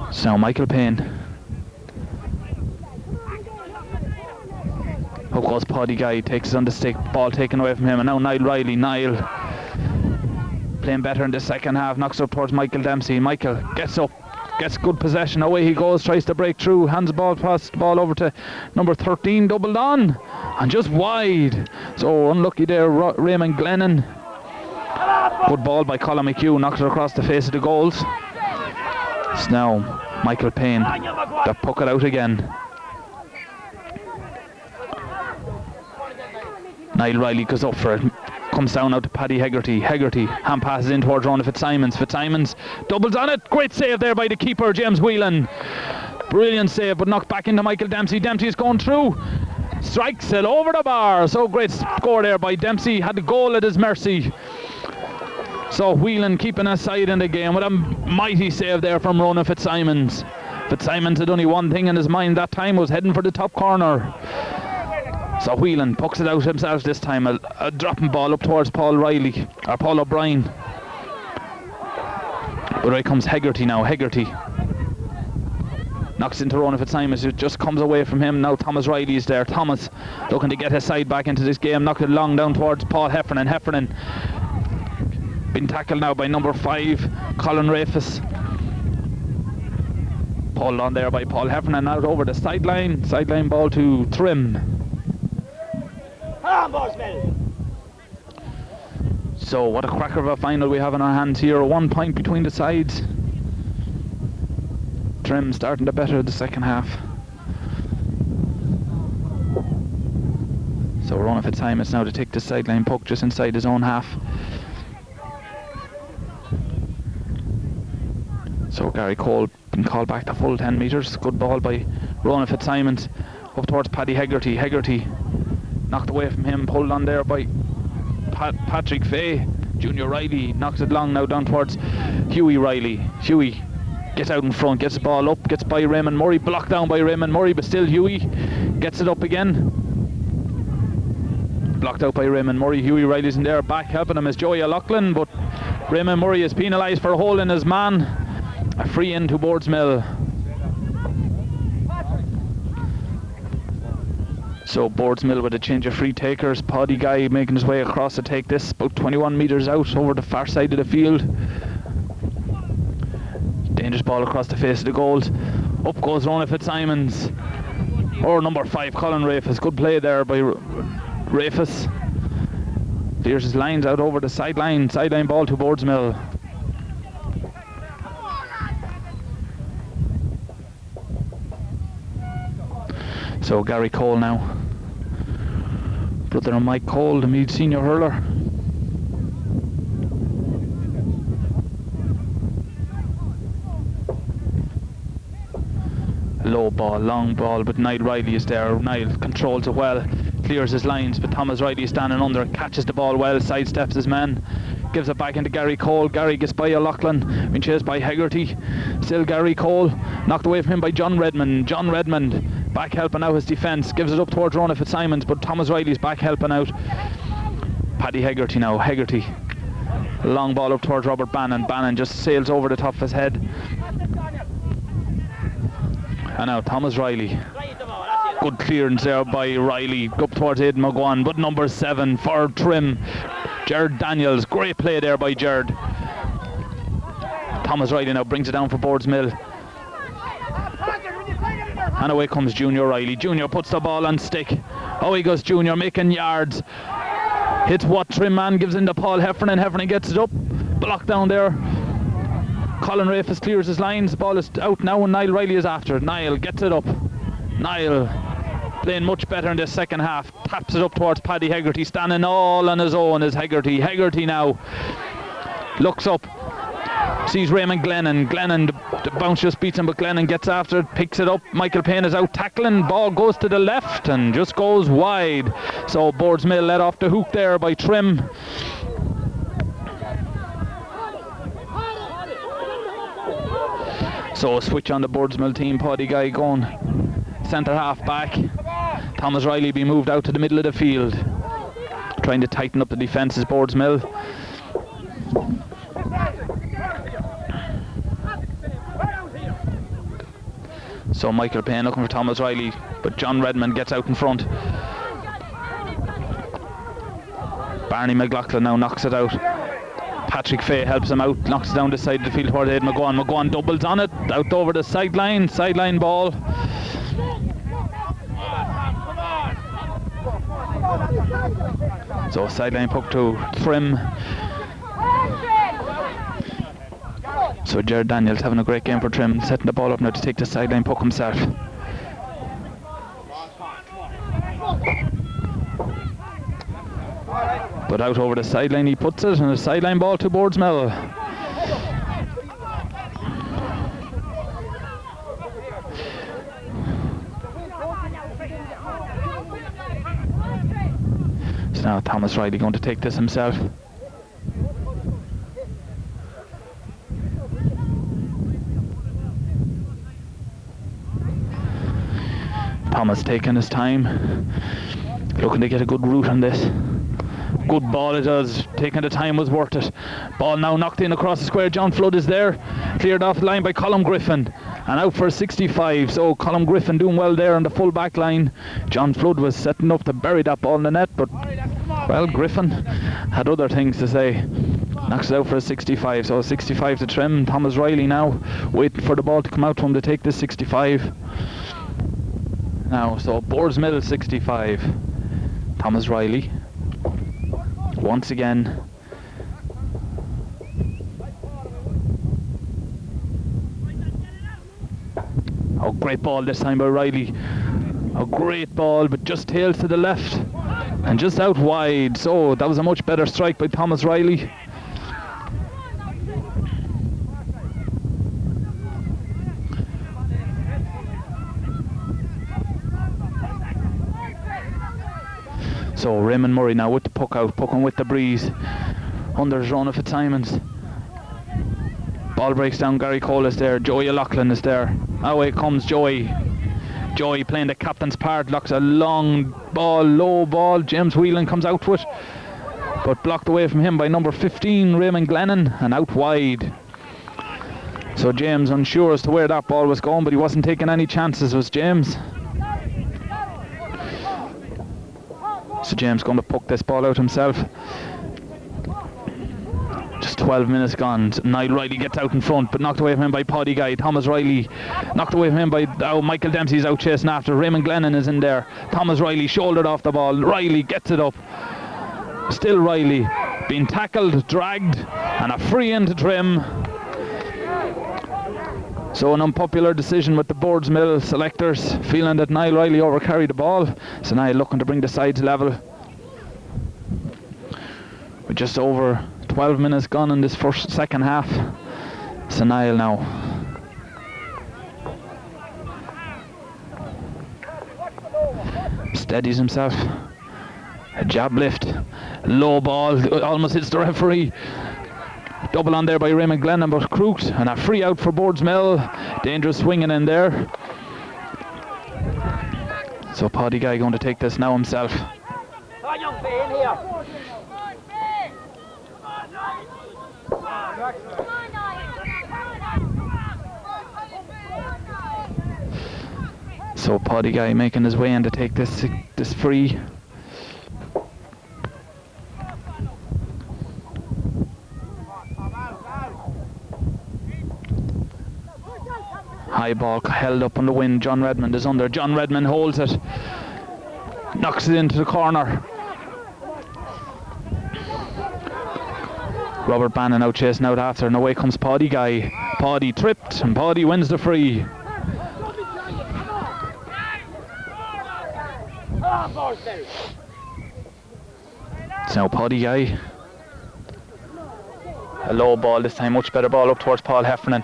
So now Michael Payne. Up goes Paddy Guy, takes it on the stick, ball taken away from him, and now Niall Riley. Niall playing better in the second half, knocks up towards Michael Dempsey. Michael gets up, gets good possession, away he goes, tries to break through, hands the ball past the ball over to number 13, doubled on, and just wide. So unlucky there, Raymond Glennon. Good ball by Colin McHugh, knocks it across the face of the goals. It's now Michael Payne that puck it out again. Niall Riley goes up for it, comes down out to Paddy Hegarty. Hegarty hand passes in towards Ronan Fitzsimons. Fitzsimons doubles on it. Great save there by the keeper, James Whelan. Brilliant save, but knocked back into Michael Dempsey. Dempsey is going through, strikes it over the bar. So great score there by Dempsey, had the goal at his mercy. So Whelan keeping a side in the game with a mighty save there from Ronan Fitzsimons. Fitzsimons had only one thing in his mind that time, was heading for the top corner. So Whelan pucks it out himself this time, a dropping ball up towards Paul O'Brien. But here comes Hegarty now. Hegarty knocks into Ronan Fitzsimons, who just comes away from him. Now Thomas Riley is there. Thomas looking to get his side back into this game, knocked it long down towards Paul Heffernan. Heffernan Been tackled now by number 5, Colin Rafis. Pulled on there by Paul Heffernan, out over the sideline. Sideline ball to Trim. Come on, Boardsmill. So what a cracker of a final we have in our hands here. 1 point between the sides. Trim starting to better the second half. So Ronan Fitzsimons now to take the sideline puck just inside his own half. So Gary Cole been called back the full 10 metres. Good ball by Ronan Fitzsimons up towards Paddy Hegarty. Hegarty knocked away from him, pulled on there by Patrick Fay. Junior Riley knocks it long now down towards Hughie Riley. Hughie gets out in front, gets the ball up, gets by Raymond Murray, blocked down by Raymond Murray, but still Hughie gets it up again. Blocked out by Raymond Murray. Hughie Riley's in there, back helping him is Joey O'Loughlin, but Raymond Murray is penalised for holding his man. A free in to Boardsmill. So Boardsmill with a change of free takers. Paddy Guy making his way across to take this, about 21 metres out over the far side of the field. Dangerous ball across the face of the goals. Up goes Ronan Fitzsimons. Or number 5, Colin Rafis. Good play there by Rafis. Clears his lines out over the sideline. Sideline ball to Boardsmill. So Gary Cole now. Brother of Mike Cole, the Meath senior hurler. Low ball, long ball, but Niall Riley is there. Niall controls it well, clears his lines, but Thomas Riley is standing under, catches the ball well, sidesteps his man, gives it back into Gary Cole. Gary gets by O'Loughlin, been chased by Hegarty. Still Gary Cole, knocked away from him by John Redmond. John Redmond back helping out his defence, gives it up towards Ronan Fitzsimons, but Thomas Riley's back helping out. Paddy Hegarty now, Hegarty. Long ball up towards Robert Bannon. Bannon just sails over the top of his head. And now Thomas Riley. Good clearance there by Riley, up towards Aidan McGuan, but number 7 for Trim, Jared Daniels. Great play there by Jared. Thomas Riley now brings it down for Boardsmill. And away comes Junior Riley. Junior puts the ball on stick. Oh, he goes Junior, making yards. Hits what Trim man, gives into Paul Heffernan. Heffernan gets it up, blocked down there. Colin Rafis clears his lines. The ball is out now and Niall Riley is after. Niall gets it up. Niall playing much better in the second half. Taps it up towards Paddy Hegarty. Standing all on his own is Hegarty. Hegarty now looks up. Sees Raymond Glennon. Glennon, the bounce just beats him, but Glennon gets after it, picks it up. Michael Payne is out tackling. Ball goes to the left and just goes wide. So Boardsmill let off the hook there by Trim. So a switch on the Boardsmill team. Paddy Guy going centre half back. Thomas Riley being moved out to the middle of the field, trying to tighten up the defence is Boardsmill. So Michael Payne looking for Thomas Riley, but John Redmond gets out in front. Barney McLaughlin now knocks it out. Patrick Fay helps him out, knocks it down the side of the field towards Aidan McGuan. McGuan doubles on it, out over the sideline ball. So sideline puck to Trim. So Jared Daniels having a great game for Trim, setting the ball up now to take the sideline puck himself. But out over the sideline he puts it, and a sideline ball to Boardsmill. So now Thomas Riley going to take this himself. Thomas taking his time, looking to get a good route on this. Good ball it does, taking the time was worth it. Ball now knocked in across the square. John Flood is there, cleared off the line by Colm Griffin, and out for 65. So Colm Griffin doing well there on the full back line. John Flood was setting up to bury that ball in the net, but well, Griffin had other things to say. Knocks it out for a 65, so 65 to trim. Thomas Riley now waiting for the ball to come out for him to take this 65. Now, so Boardsmill 65. Thomas Riley. Once again. Oh, great ball this time by Riley. A great ball, but just tails to the left and just out wide. So that was a much better strike by Thomas Riley. So Raymond Murray now with the puck out, pucking with the breeze. Under Rona Fitzsimons. Ball breaks down, Gary Cole is there, Joey O'Loughlin is there. Away comes Joey. Joey playing the captain's part, locks a long ball, low ball. James Whelan comes out to it, but blocked away from him by number 15, Raymond Glennon, and out wide. So James unsure as to where that ball was going, but he wasn't taking any chances, was James. So James going to puck this ball out himself. Just 12 minutes gone. Niall Riley gets out in front, but knocked away from him by Paddy Guy. Thomas Riley knocked away from him by Michael Dempsey's out chasing after. Raymond Glennon is in there. Thomas Riley shouldered off the ball. Riley gets it up. Still Riley being tackled, dragged, and a free in to trim. So an unpopular decision with the Boardsmill selectors, feeling that Niall Riley overcarried the ball. So Niall looking to bring the sides level. With just over 12 minutes gone in this second half. So Niall now. Steadies himself. A jab lift. Low ball. Almost hits the referee. Double on there by Raymond Glennon, but crooked, and a free out for Boardsmill. Dangerous swinging in there. So Paddy Guy going to take this now himself. So Paddy Guy making his way in to take this free. High ball held up on the wing. John Redmond is under. John Redmond holds it. Knocks it into the corner. Robert Bannon out chasing out after, and away comes Paddy Guy. Paddy tripped, and Paddy wins the free. It's now Paddy Guy. A low ball this time, much better ball up towards Paul Heffernan.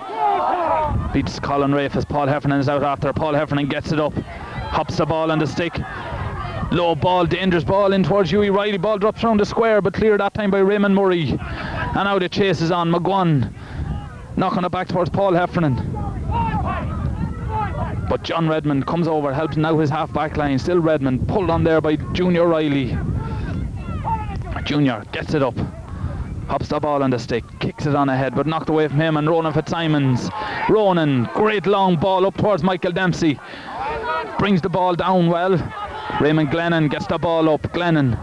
Beats Colin Rafe as Paul Heffernan is out after. Paul Heffernan gets it up, hops the ball on the stick. Low ball, dangerous ball in towards Hughie Riley. Ball drops around the square, but cleared that time by Raymond Murray. And now the chase is on. McGuan knocking it back towards Paul Heffernan. But John Redmond comes over, helps now his half back line. Still Redmond, pulled on there by Junior Riley. Junior gets it up, hops the ball on the stick, kicks it on ahead, but knocked away from him and Ronan Fitzsimons. Ronan, great long ball up towards Michael Dempsey. Brings the ball down well. Raymond Glennon gets the ball up. Glennon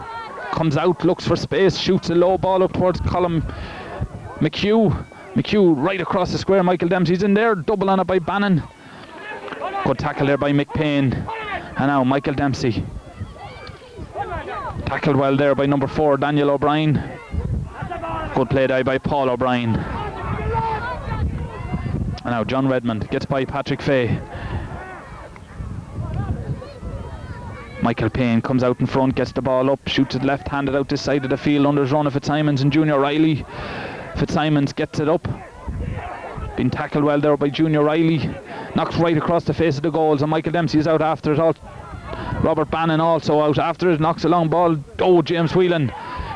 comes out, looks for space, shoots a low ball up towards Colin McHugh. McHugh right across the square. Michael Dempsey's in there, double on it by Bannon. Good tackle there by McPain. And now Michael Dempsey. Tackled well there by number 4, Daniel O'Brien. Good play there by Paul O'Brien. And now John Redmond gets by Patrick Fay. Michael Payne comes out in front, gets the ball up, shoots it left-handed out this side of the field under Rona Fitzsimons and Junior Riley. Fitzsimons gets it up. Been tackled well there by Junior Riley. Knocked right across the face of the goals, and Michael Dempsey is out after it all. Robert Bannon also out after it, knocks a long ball. Oh, James Whelan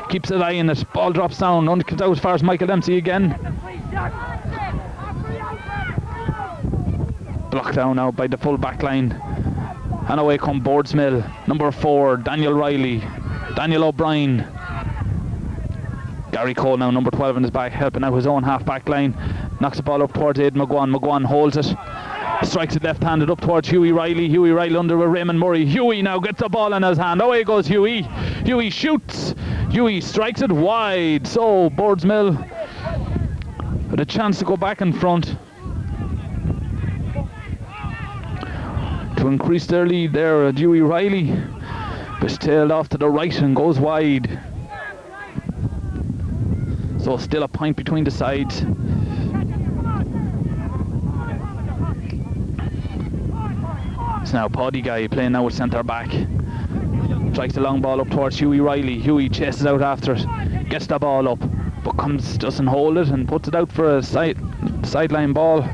keeps an eye on it. Ball drops down, and comes out as far as Michael Dempsey again. Blocked down now by the full back line. And away come Boardsmill. Number 4, Daniel Riley. Daniel O'Brien. Gary Cole now, number 12 in his back, helping out his own half back line. Knocks the ball up towards Aidan McGuan. McGuan holds it. Strikes it left-handed up towards Hughie Riley. Hughie Riley under with Raymond Murray. Hughie now gets the ball in his hand. Away goes Hughie. Hughie shoots. Hughie strikes it wide. So Boardsmill with a chance to go back in front to increase their lead there. Dewey Riley is tailed off to the right and goes wide. So still a point between the sides. It's now Paddy Guy playing now with centre back. Strikes the long ball up towards Hughie Riley. Hughie chases out after it, gets the ball up, but doesn't hold it and puts it out for a sideline ball.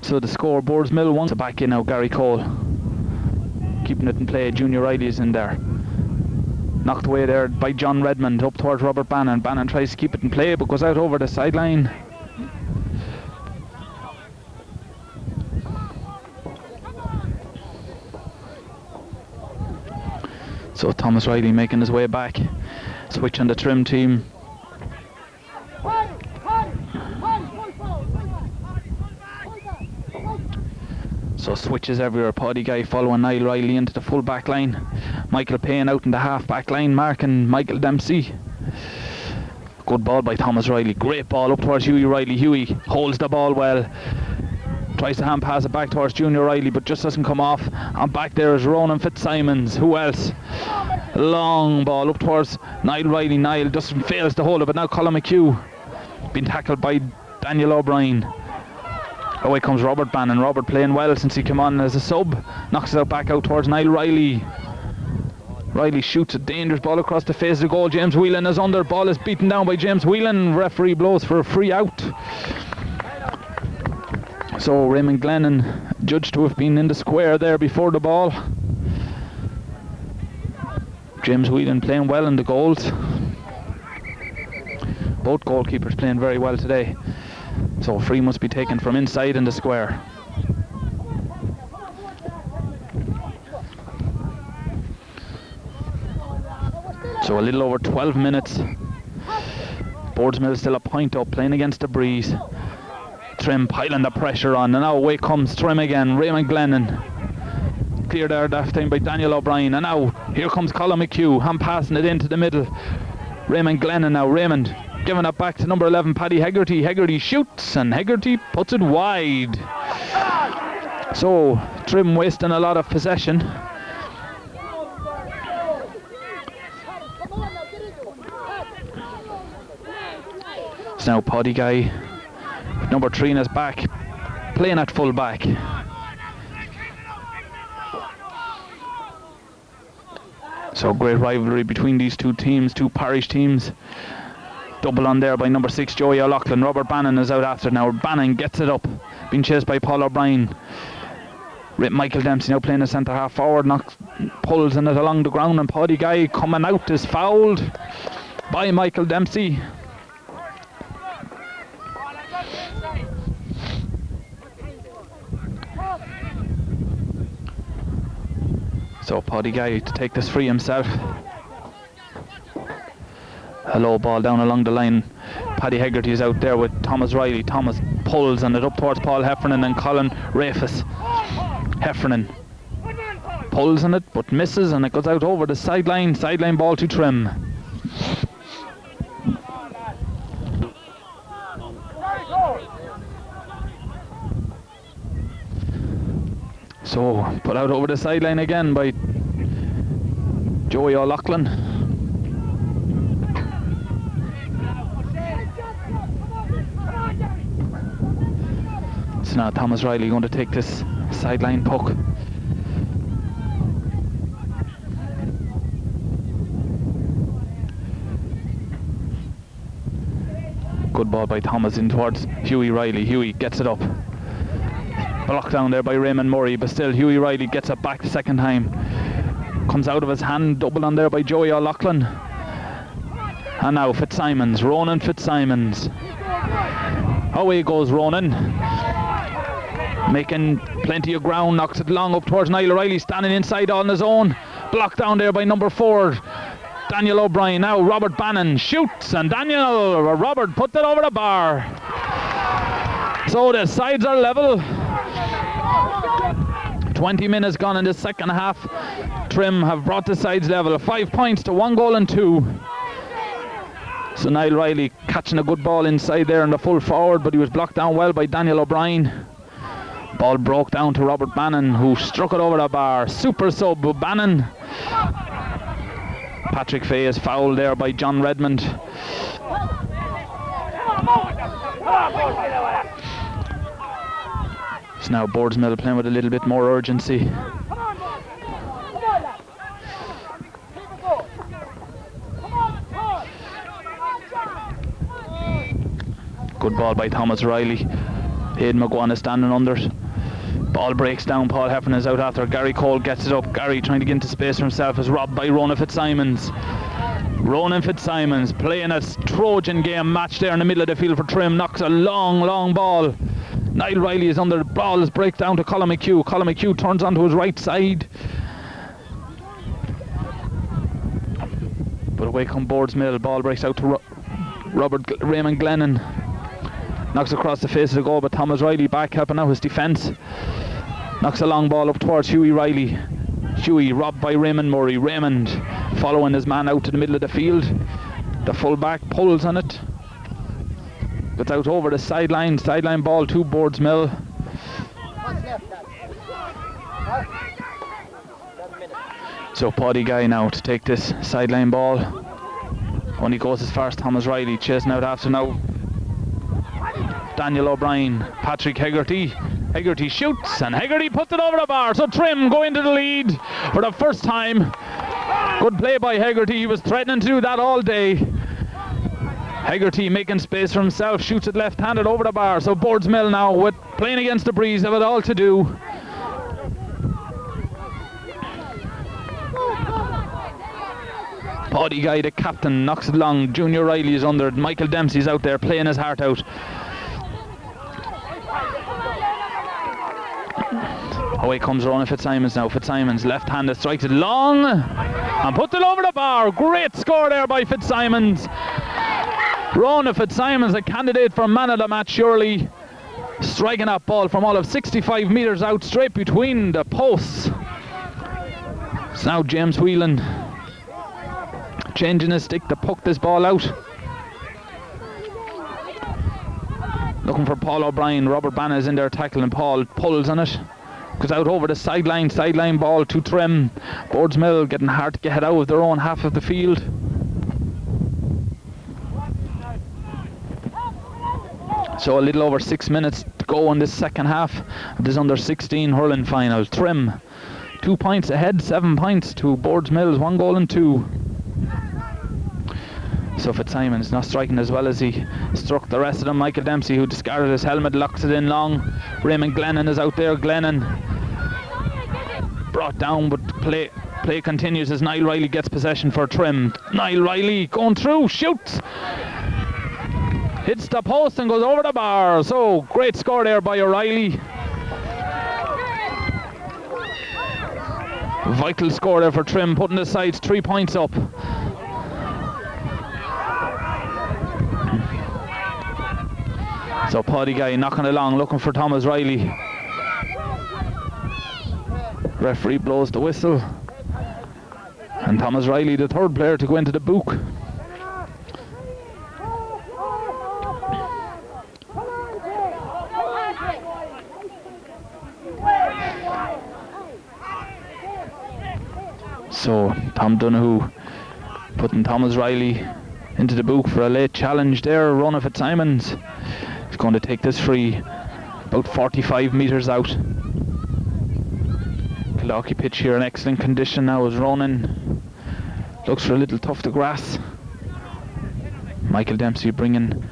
So the score, Boardsmill wants it back in now. Gary Cole keeping it in play. Junior Riley is in there. Knocked away there by John Redmond up towards Robert Bannon. Bannon tries to keep it in play but goes out over the sideline. So Thomas Riley making his way back. Switch on the Trim team. So switches everywhere. Paddy Guy following Niall Riley into the full back line. Michael Payne out in the half back line, marking Michael Dempsey. Good ball by Thomas Riley. Great ball up towards Hughie Riley. Hughie holds the ball well. Tries to hand pass it back towards Junior Riley, but just doesn't come off. And back there is Ronan Fitzsimons. Who else? Long ball up towards Niall Riley. Niall just fails to hold it, but now Colin McHugh been tackled by Daniel O'Brien. Away comes Robert Bannon. Robert playing well since he came on as a sub. Knocks it out back out towards Niall Riley. Riley shoots a dangerous ball across the face of the goal. James Whelan is under. Ball is beaten down by James Whelan. Referee blows for a free out. So Raymond Glennon judged to have been in the square there before the ball. James Whelan playing well in the goals. Both goalkeepers playing very well today. So free must be taken from inside in the square. So a little over 12 minutes. Boardsmill still a point up, playing against the breeze. Trim piling the pressure on, and now away comes Trim again. Raymond Glennon cleared there that time by Daniel O'Brien, and now here comes Colin McHugh. I'm passing it into the middle. Raymond Glennon now. Raymond giving it back to number 11, Paddy Hegarty. Hegarty shoots and Hegarty puts it wide. So Trim wasting a lot of possession. It's now Paddy Guy, number 3 in his back, playing at full back. So great rivalry between these two teams, two parish teams. Double on there by number 6, Joey O'Loughlin. Robert Bannon is out after now. Bannon gets it up, being chased by Paul O'Brien. Michael Dempsey now playing a centre half forward, pulls in it along the ground, and Paddy Guy coming out is fouled by Michael Dempsey. So Paddy Guy to take this free himself. A low ball down along the line. Paddy Hegarty is out there with Thomas Riley. Thomas pulls on it up towards Paul Heffernan and Colin Rafis. Heffernan pulls on it but misses, and it goes out over the sideline. Sideline ball to Trim. So put out over the sideline again by Joey O'Loughlin. So now Thomas Riley going to take this sideline puck. Good ball by Thomas in towards Hughie Riley. Hughie gets it up. Blocked down there by Raymond Murray, but still Hughie Riley gets it back the second time. Comes out of his hand, double on there by Joey O'Loughlin. And now Fitzsimons, Ronan Fitzsimons. Away goes Ronan. Making plenty of ground, knocks it long up towards Niall Riley, standing inside on his own. Blocked down there by number 4, Daniel O'Brien. Now Robert Bannon shoots, and Robert put it over the bar. So the sides are level. 20 minutes gone in the second half. Trim have brought the sides level. 5 points to 1 goal and 2. So Niall Riley catching a good ball inside there in the full forward, but he was blocked down well by Daniel O'Brien. Ball broke down to Robert Bannon, who struck it over the bar. Super sub Bannon. Patrick Fay is fouled there by John Redmond. So now Boardsmill playing with a little bit more urgency. Good ball by Thomas Riley. Aidan McGuan is standing under it. Ball breaks down. Paul Heffernan is out after. Gary Cole gets it up. Gary trying to get into space for himself is robbed by Ronan Fitzsimons. Ronan Fitzsimons playing a Trojan game match there in the middle of the field for Trim. Knocks a long ball. Niall Riley is under the ball. Is break down to Colin McHugh. Colin McHugh turns onto his right side. But away come Boardsmill. Ball breaks out to Raymond Glennon. Knocks across the face of the goal, but Thomas Riley back helping out his defence. Knocks a long ball up towards Hughie Riley. Hughie robbed by Raymond Murray. Raymond following his man out to the middle of the field. The full back pulls on it. Gets out over the sideline. Sideline ball to Boardsmill. So Paddy Guy now to take this sideline ball. Only goes as far as Thomas Riley, chasing out after now. Daniel O'Brien, Patrick Hegarty. Hegarty shoots and Hegarty puts it over the bar. So Trim go into the lead for the first time. Good play by Hegarty. He was threatening to do that all day. Hegarty making space for himself, shoots it left-handed over the bar. So Boardsmill now with playing against the breeze have it all to do. Paddy Guy, the captain, knocks it long. Junior Riley is under it. Michael Dempsey's out there playing his heart out. Away comes Ronan Fitzsimons now. Fitzsimons left-handed strikes it long and puts it over the bar. Great score there by Fitzsimons. Ronan Fitzsimons, a candidate for man of the match surely. Striking that ball from all of 65 metres out straight between the posts. It's now James Whelan changing his stick to puck this ball out. Looking for Paul O'Brien. Robert Bannon is in there tackling. Paul pulls on it. Goes out over the sideline ball to Trim. Boardsmill getting hard to get out of their own half of the field. So a little over 6 minutes to go in this second half of this under 16 hurling final. Trim 2 points ahead, 7 points to Boardsmill's 1 goal and 2. So Fitzsimons not striking as well as he struck the rest of them. Michael Dempsey, who discarded his helmet, locks it in long. Raymond Glennon is out there. Glennon brought down, but play continues as Niall Riley gets possession for Trim. Niall Riley going through, shoots, hits the post and goes over the bar. So great score there by O'Reilly. Vital score there for Trim, putting the sides 3 points up. So Paddy Guy knocking along, looking for Thomas Riley. Referee blows the whistle. And Thomas Riley, the third player to go into the book. So Tom Donoghue putting Thomas Riley into the book for a late challenge there. Ronan Fitzsimons is going to take this free about 45 metres out. Killarkey pitch here in excellent condition now as Ronan looks for a little tuft of grass. Michael Dempsey bringing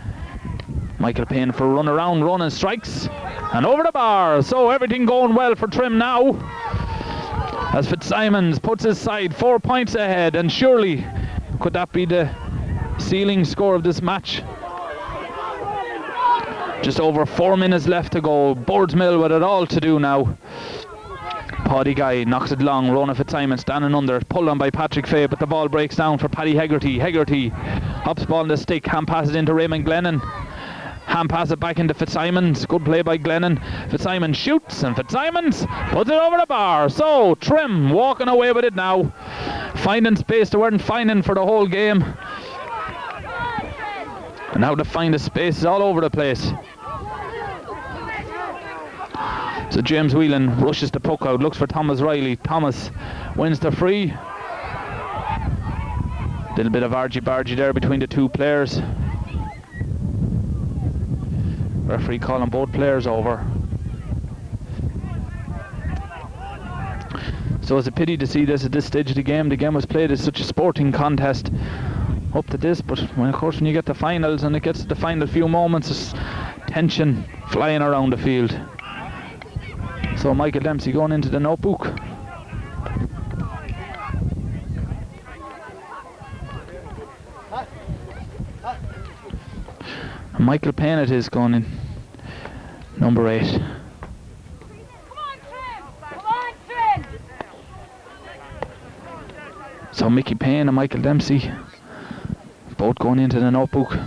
Michael Payne for a run around. Ronan strikes and over the bar. So everything going well for Trim now as Fitzsimons puts his side 4 points ahead, and surely could that be the sealing score of this match. Just over 4 minutes left to go. Boardsmill with it all to do now. Paddy Guy knocks it long. Ronan Fitzsimons standing under it, pulled on by Patrick Fay, but the ball breaks down for Paddy Hegarty. Hegarty hops ball in the stick, hand passes into Raymond Glennon. Hand pass it back into Fitzsimons. Good play by Glennon. Fitzsimons shoots and Fitzsimons puts it over the bar. So Trim walking away with it now, finding space they weren't finding for the whole game. And how to find the spaces all over the place. So James Whelan rushes the puck out, looks for Thomas Riley. Thomas wins the free. Little bit of argy-bargy there between the two players. Referee calling both players over. So it's a pity to see this at this stage of the game. The game was played as such a sporting contest up to this, but of course when you get to finals and it gets to the final few moments, there's tension flying around the field. So Michael Dempsey going into the notebook. And Michael Payne it is going in, number 8. So Mickey Payne and Michael Dempsey both going into the notebook.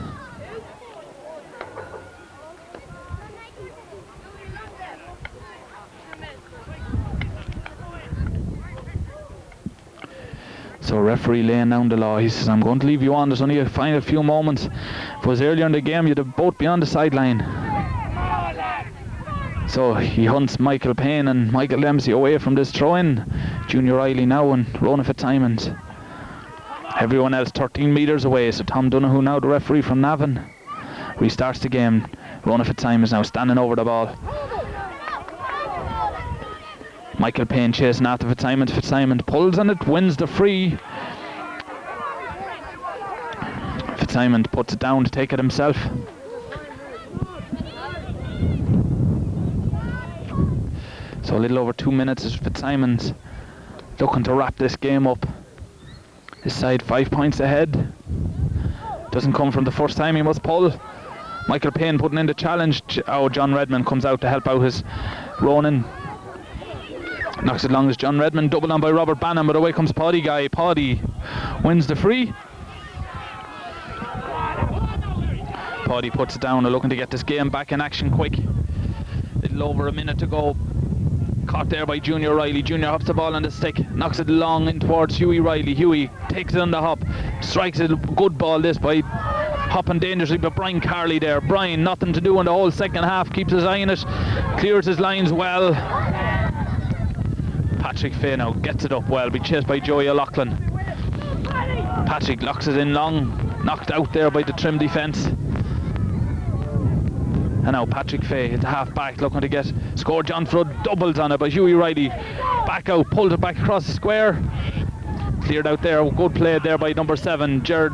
So referee laying down the law. He says, I'm going to leave you on. There's only a final few moments. If it was earlier in the game, you'd have both be on the sideline. So he hunts Michael Payne and Michael Dempsey away from this throw-in. Junior Riley now and Rona Fitzsimons. Everyone else 13 metres away. So Tom Donoghue now the referee from Navan. Restarts the game. Rona Fitzsimons now standing over the ball. Michael Payne chasing after Fitzsimons. Fitzsimons pulls on it, wins the free. Fitzsimons puts it down to take it himself. So a little over 2 minutes as Fitzsimons looking to wrap this game up. His side 5 points ahead. Doesn't come from the first time, he must pull. Michael Payne putting in the challenge. Oh, John Redmond comes out to help out his Ronan. Knocks it long as John Redmond, doubled on by Robert Bannon, but away comes Paddy Guy. Paddy wins the free. Paddy puts it down, looking to get this game back in action quick. Little over a minute to go. Caught there by Junior Riley. Junior hops the ball on the stick, knocks it long in towards Hughie Riley. Hughie takes it on the hop, strikes it. Good ball this by hopping dangerously, but Brian Carley there. Brian, nothing to do in the whole second half, keeps his eye on it, clears his lines well. Patrick Fay now gets it up well, be chased by Joey O'Loughlin. Patrick locks it in long, knocked out there by the Trim defence. And now Patrick Fay at the half back looking to get score. John Flood doubles on it by Hughie Riley. Back out, pulled it back across the square. Cleared out there, good play there by number 7, Jared.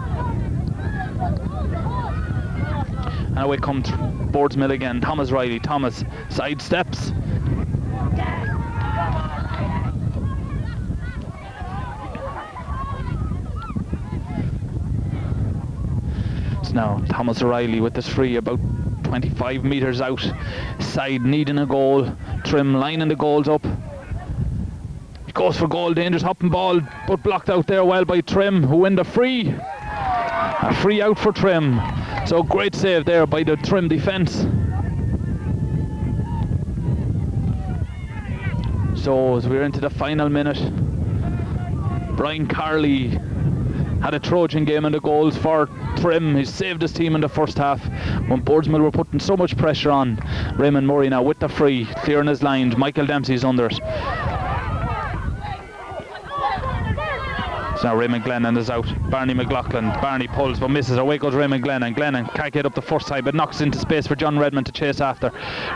And away comes Boardsmill again. Thomas Riley. Thomas sidesteps. So now Thomas O'Reilly with this free about 25 metres out. Side needing a goal. Trim lining the goals up. He goes for goal, dangerous hopping ball, but blocked out there well by Trim, who win the free. A free out for Trim. So great save there by the Trim defence. So as we're into the final minute, Brian Carley had a Trojan game in the goals for Trim. He saved his team in the first half when Boardsmill were putting so much pressure on. Raymond Murray now with the free, clearing his lines. Michael Dempsey's under it. So now Raymond Glennon is out. Barney McLaughlin. Barney pulls but misses. Away goes Raymond Glennon. Glennon can't get up the first side but knocks into space for John Redmond to chase after.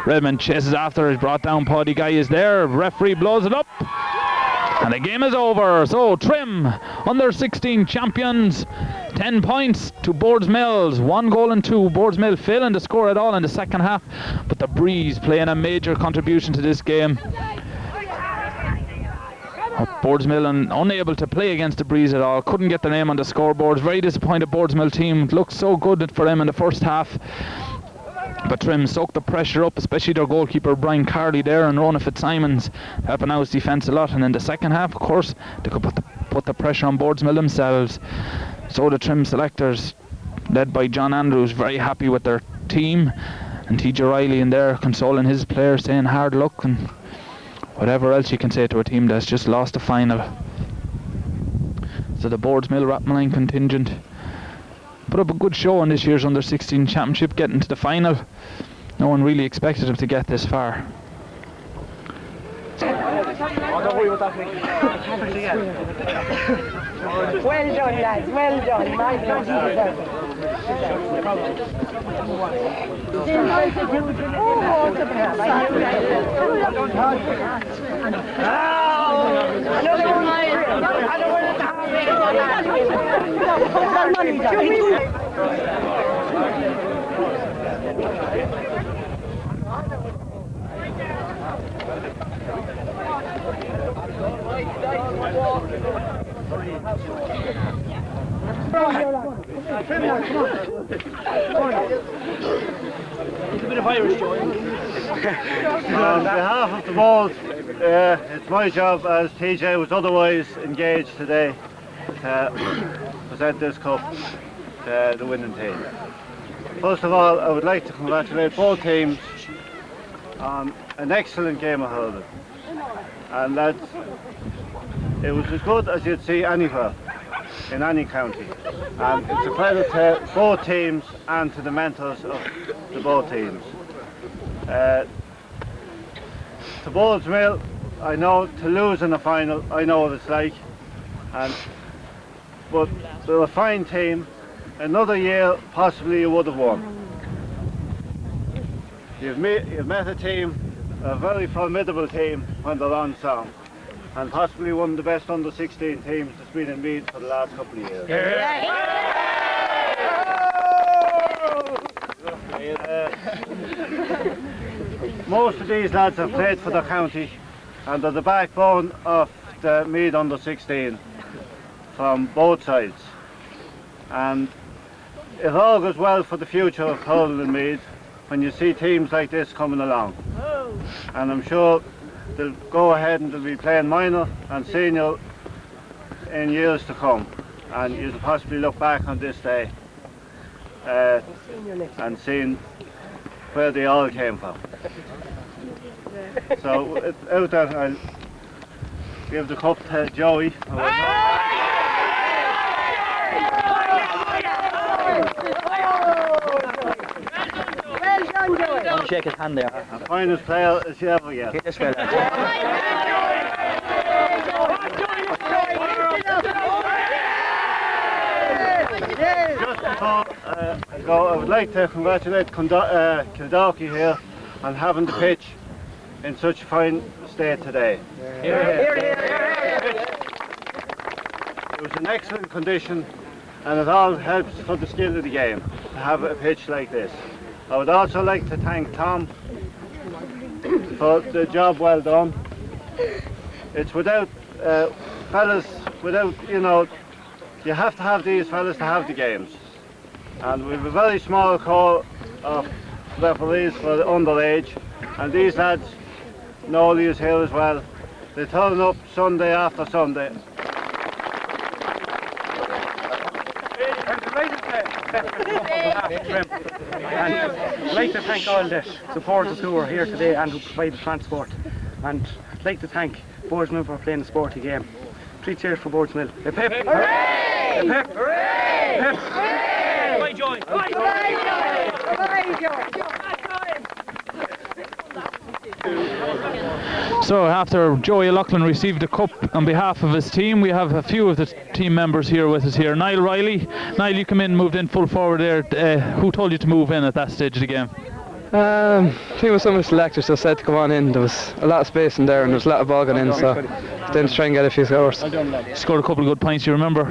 Redmond chases after. He's brought down. Paddy Guy is there. Referee blows it up. And the game is over. So Trim, under 16 champions, 10 points to Boardsmill's 1 goal and 2. Boardsmill failing to score at all in the second half, but the breeze playing a major contribution to this game. Boardsmill unable to play against the breeze at all, couldn't get their name on the scoreboards. Very disappointed Boardsmill team. It looked so good for them in the first half, but Trim soaked the pressure up, especially their goalkeeper Brian Carley there and Rona Fitzsimons helping out his defence a lot. And in the second half, of course, they could put the pressure on Boardsmill themselves. So the Trim selectors, led by John Andrews, very happy with their team, and TJ Riley in there consoling his players, saying hard luck and whatever else you can say to a team that's just lost the final. So the Boardsmill Rathmolyon contingent put up a good show in this year's under-16 championship, getting to the final. No one really expected him to get this far. Well done, lads, well done. My God, you deserve it. It's a bit of Irish, Joey. On behalf of the board, it's my job, as TJ was otherwise engaged today, to present this cup to the winning team. First of all, I would like to congratulate both teams on an excellent game of hurling, and that it was as good as you'd see anywhere in any county, and it's a credit to both teams and to the mentors of the both teams. To Boardsmill, I know to lose in a final, I know what it's like, but they're a fine team. Another year, possibly you would have won. You've met a team, a very formidable team when they're on song, and possibly one of the best under-16 teams that's been in Meath for the last couple of years. Most of these lads have played for their county, and they're the backbone of the Meath under-16 from both sides. And it all goes well for the future of hurling in Meath when you see teams like this coming along. And I'm sure they'll go ahead and they'll be playing minor and senior in years to come. And you'll possibly look back on this day and seeing where they all came from. So out there, I'll give the cup to Joey. I'll shake his hand there. The finest player as you ever get. Hit this fella. Just before I go, I would like to congratulate Kildare here on having the pitch in such a fine state today. It was in excellent condition, and it all helps for the skill of the game to have a pitch like this. I would also like to thank Tom for the job well done. It's without fellas, without, you know, you have to have these fellas to have the games. And we have a very small core of referees for the underage, and these lads, Nolly is here as well. They turn up Sunday after Sunday. And I'd like to thank all the supporters who are here today and who provide the transport. And I'd like to thank Boardsmill for playing the sporty game. 3 cheers for Boardsmill. Hip hip! Hooray! Hip hip! Hooray! Hip hip! Hooray! Bye, Joy! Bye, Joy! Bye, Joy! So after Joey Loughlin received the cup on behalf of his team, we have a few of the team members here with us here. Niall Riley. Niall, you come in, moved in full forward there. Who told you to move in at that stage of the game? I think it was some of the selectors that said to come on in. There was a lot of space in there and there was a lot of ball going in, so then to try and get a few scores. You scored a couple of good points, you remember?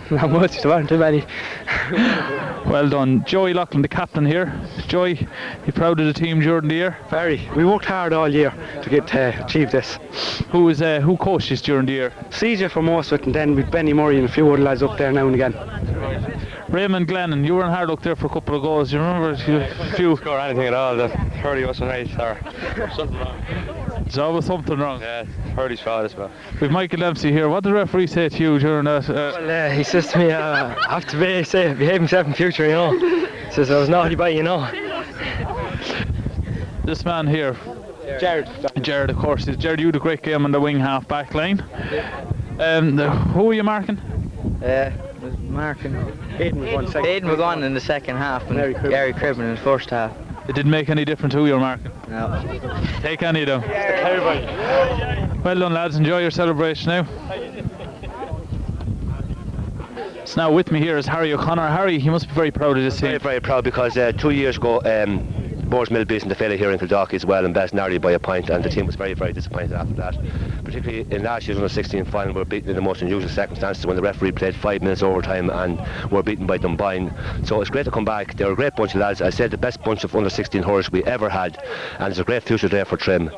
Not much, there weren't too many. Well done. Joey Loughlin, the captain here. Joey, you proud of the team during the year? Very. We worked hard all year to get to achieve this. Who coached us during the year? CJ for most of it, and then with Benny Murray and a few other lads up there now and again. Raymond Glennon, you were in hard luck there for a couple of goals. You remember a few? Score anything at all. The hurley wasn't right, or something wrong. There's always something wrong. Yeah, hurley's fault as well. With Michael Dempsey here, what did the referee say to you during that? Well, he says to me, I have to behave myself in future, you know. He says I was naughty by, you know. This man here, Jared, of course. Jared, you had a great game on the wing half back line. Who are you marking? Marking. Aidan was one second. Aidan was on in the second half and Gary Cribben in the first half. It didn't make any difference who you're marking. No. Take any of them. Well done, lads. Enjoy your celebration now. So now with me here is Harry O'Connor. Harry, you must be very proud of this team. Very, very proud because 2 years ago Boardsmill beaten the fella here in Kildare as well and Bessnardy by a point, and the team was very, very disappointed after that. Particularly in last year's under-16 final, we were beaten in the most unusual circumstances when the referee played 5 minutes overtime and were beaten by Dunboyne. So it's great to come back. They're a great bunch of lads. I said the best bunch of under-16 hurlers we ever had, and there's a great future there for Trim.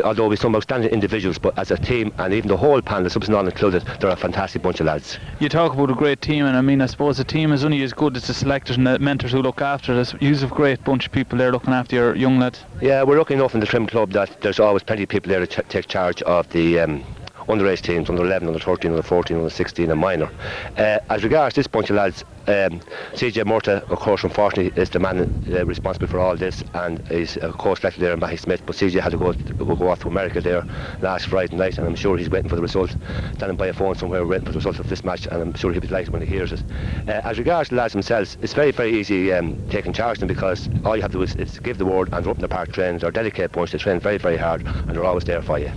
Although we've some outstanding individuals, but as a team and even the whole panel, subs not included, they're a fantastic bunch of lads. You talk about a great team, and I mean, I suppose the team is only as good as the selectors and the mentors who look after it. You've a great bunch of people there looking after your young lads. Yeah, we're lucky enough in the Trim Club that there's always plenty of people there to take charge of the underage teams, under 11, under 13, under 14, under 16 and minor. As regards this bunch of lads, CJ Murta, of course, unfortunately is the man responsible for all this, and he's co-selected there in Matty Smith, but CJ had to go off to America there last Friday night, and I'm sure he's waiting for the result, standing by a phone somewhere waiting for the result of this match, and I'm sure he'll be delighted when he hears it. As regards the lads themselves, it's very, very easy taking charge of them, because all you have to do is give the word and they're up in the park training. They're a dedicated bunch, they train very, very hard, and they're always there for you.